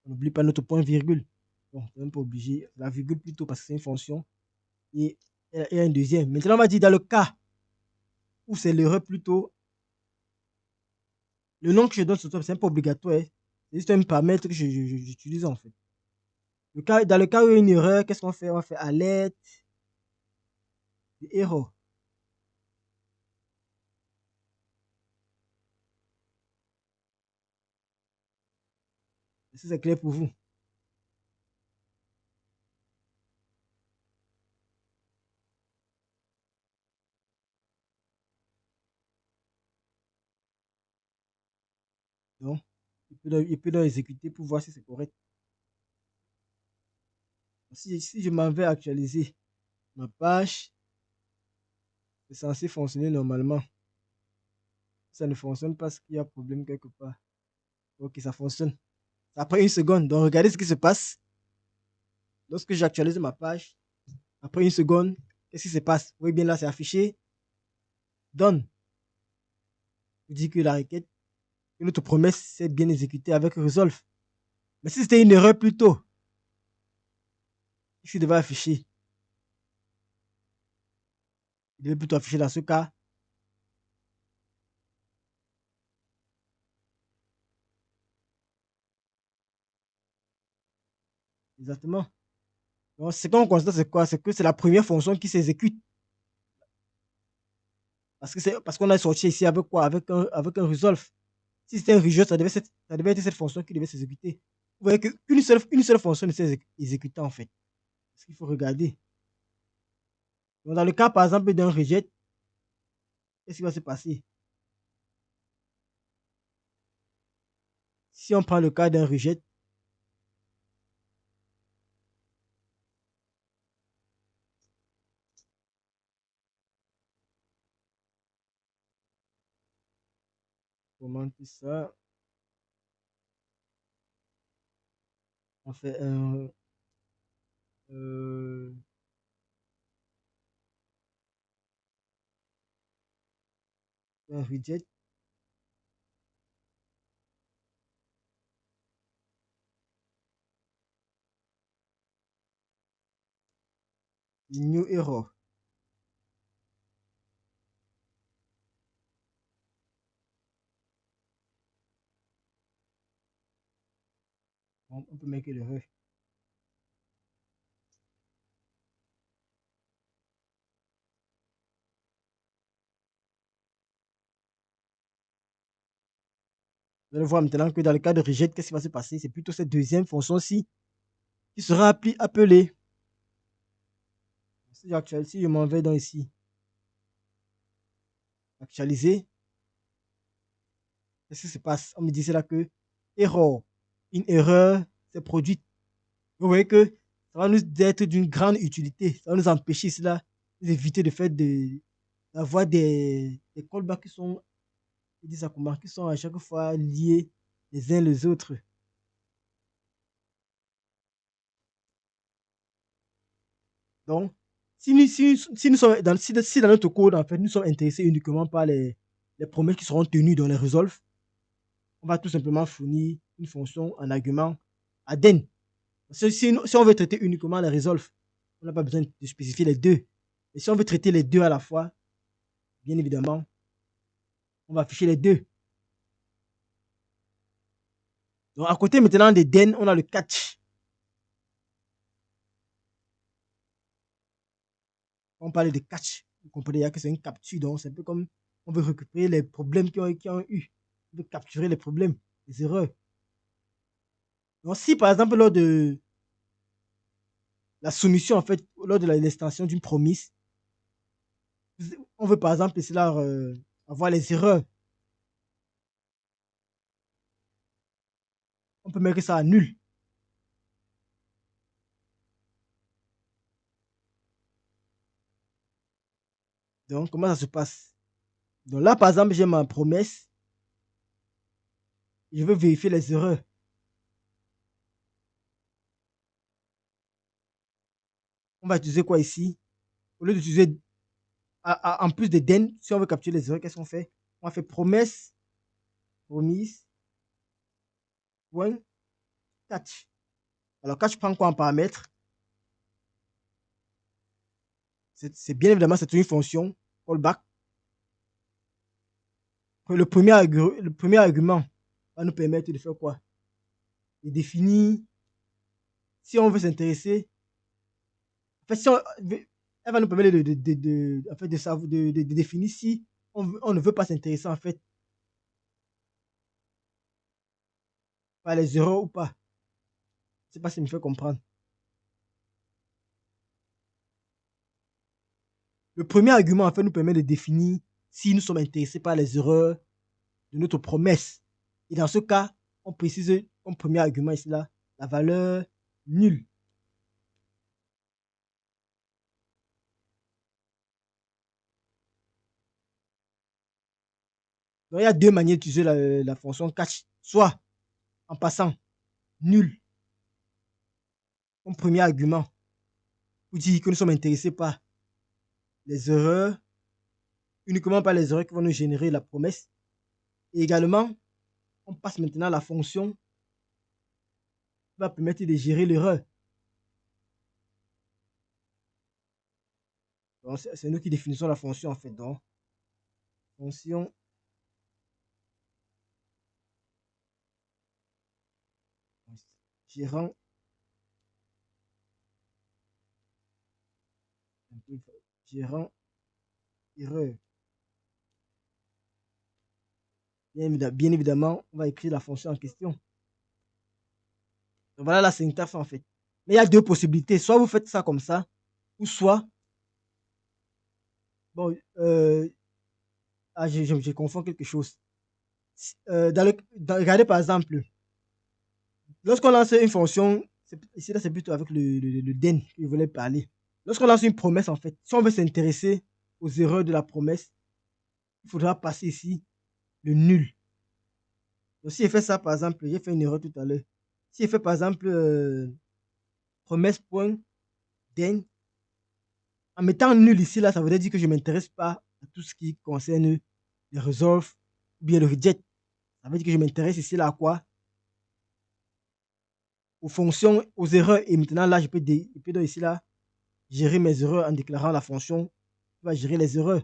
[SPEAKER 1] On n'oublie pas notre point virgule. Bon, c'est même pas obligé. La virgule plutôt parce que c'est une fonction. Et un deuxième. Maintenant, on va dire dans le cas où c'est l'erreur plutôt, le nom que je donne sur top, c'est pas obligatoire. Hein. C'est juste un paramètre que j'utilise en fait. Dans le cas où il y a une erreur, qu'est-ce qu'on fait? On va faire alerte erreur. Est-ce que c'est clair pour vous? Donc, il peut donc exécuter pour voir si c'est correct. Si je m'en vais actualiser ma page, c'est censé fonctionner normalement. Ça ne fonctionne pas, parce qu'il y a problème quelque part. Ok, ça fonctionne. Après une seconde. Donc, regardez ce qui se passe. Lorsque j'actualise ma page, après une seconde, qu'est-ce qui se passe? Oui, bien là, c'est affiché. Done. Il dit que la requête, que notre promesse s'est bien exécutée avec resolve. Mais si c'était une erreur plus tôt, il devait afficher. Il devait plutôt afficher dans ce cas. Exactement. Donc, ce qu'on constate, c'est quoi? C'est que c'est la première fonction qui s'exécute. Parce qu'on a sorti ici avec quoi? Avec un resolve. Si c'était un resolve, ça devait être cette fonction qui devait s'exécuter. Vous voyez une seule fonction ne s'est exécutée en fait. Ce qu'il faut regarder. Donc, dans le cas, par exemple, d'un rejet, qu'est-ce qui va se passer? Si on prend le cas d'un rejet, comment ça? On fait un. Euh, un reject, new error. On peut mettre l'erreur. Vous allez voir maintenant que dans le cas de reject, qu'est-ce qui va se passer? C'est plutôt cette deuxième fonction-ci qui sera appelée. Si je m'en vais dans ici, actualiser, qu'est-ce qui se passe? On me dit là que erreur, une erreur s'est produite. Vous voyez que ça va nous être d'une grande utilité. Ça va nous empêcher cela, nous éviter de faire d'avoir des callbacks qui sont à chaque fois liés les uns les autres. Donc, si nous sommes si dans notre code, en fait, nous sommes intéressés uniquement par les promesses qui seront tenues dans les resolve, on va tout simplement fournir une fonction en argument aden. Si on veut traiter uniquement les resolve, on n'a pas besoin de spécifier les deux. Et si on veut traiter les deux à la fois, bien évidemment, on va afficher les deux. Donc, à côté maintenant des den, on a le catch. On parle de catch. Vous comprenez que c'est une capture. Donc, c'est un peu comme on veut récupérer les problèmes qui ont eu. On veut capturer les problèmes, les erreurs. Donc, si par exemple, lors de la soumission, en fait, lors de l'extension d'une promesse, on veut par exemple cela avoir les erreurs, on peut mettre ça à nul. Donc, comment ça se passe? Donc là, par exemple, j'ai ma promesse. Je veux vérifier les erreurs. On va utiliser quoi ici? Au lieu d'utiliser, en plus de den, si on veut capturer les erreurs, qu'est-ce qu'on fait? On fait promise, point, catch. Alors, catch prend quoi en paramètre? C'est bien évidemment, c'est une fonction callback. Le premier argument va nous permettre de faire quoi? De définir si on veut s'intéresser. En fait, elle va nous permettre en fait, de définir si on ne veut pas s'intéresser en fait par les erreurs ou pas. Je ne sais pas si ça me fait comprendre. Le premier argument en fait nous permet de définir si nous sommes intéressés par les erreurs de notre promesse. Et dans ce cas, on précise comme premier argument ici là la valeur nulle. Donc il y a deux manières d'utiliser la fonction catch, soit en passant nul comme premier argument pour dire que nous sommes intéressés par les erreurs, uniquement par les erreurs qui vont nous générer la promesse. Et également, on passe maintenant à la fonction qui va permettre de gérer l'erreur. C'est nous qui définissons la fonction en fait. Donc, fonction gérant gérant erreur. Bien évidemment, on va écrire la fonction en question. Donc, voilà la syntaxe en fait. Mais il y a deux possibilités. Soit vous faites ça comme ça, ou soit, bon, je confonds quelque chose. Regardez par exemple, lorsqu'on lance une fonction, ici là c'est plutôt avec le den que je voulais parler. Lorsqu'on lance une promesse en fait, si on veut s'intéresser aux erreurs de la promesse, il faudra passer ici le nul. Donc si je fais ça par exemple, j'ai fait une erreur tout à l'heure. Si je fais par exemple promesse.den, en mettant nul ici là, ça veut dire que je ne m'intéresse pas à tout ce qui concerne le resolve ou bien le reject. Ça veut dire que je m'intéresse ici là à quoi? Aux fonctions, aux erreurs. Et maintenant là, je peux donc ici là gérer mes erreurs en déclarant la fonction qui va gérer les erreurs.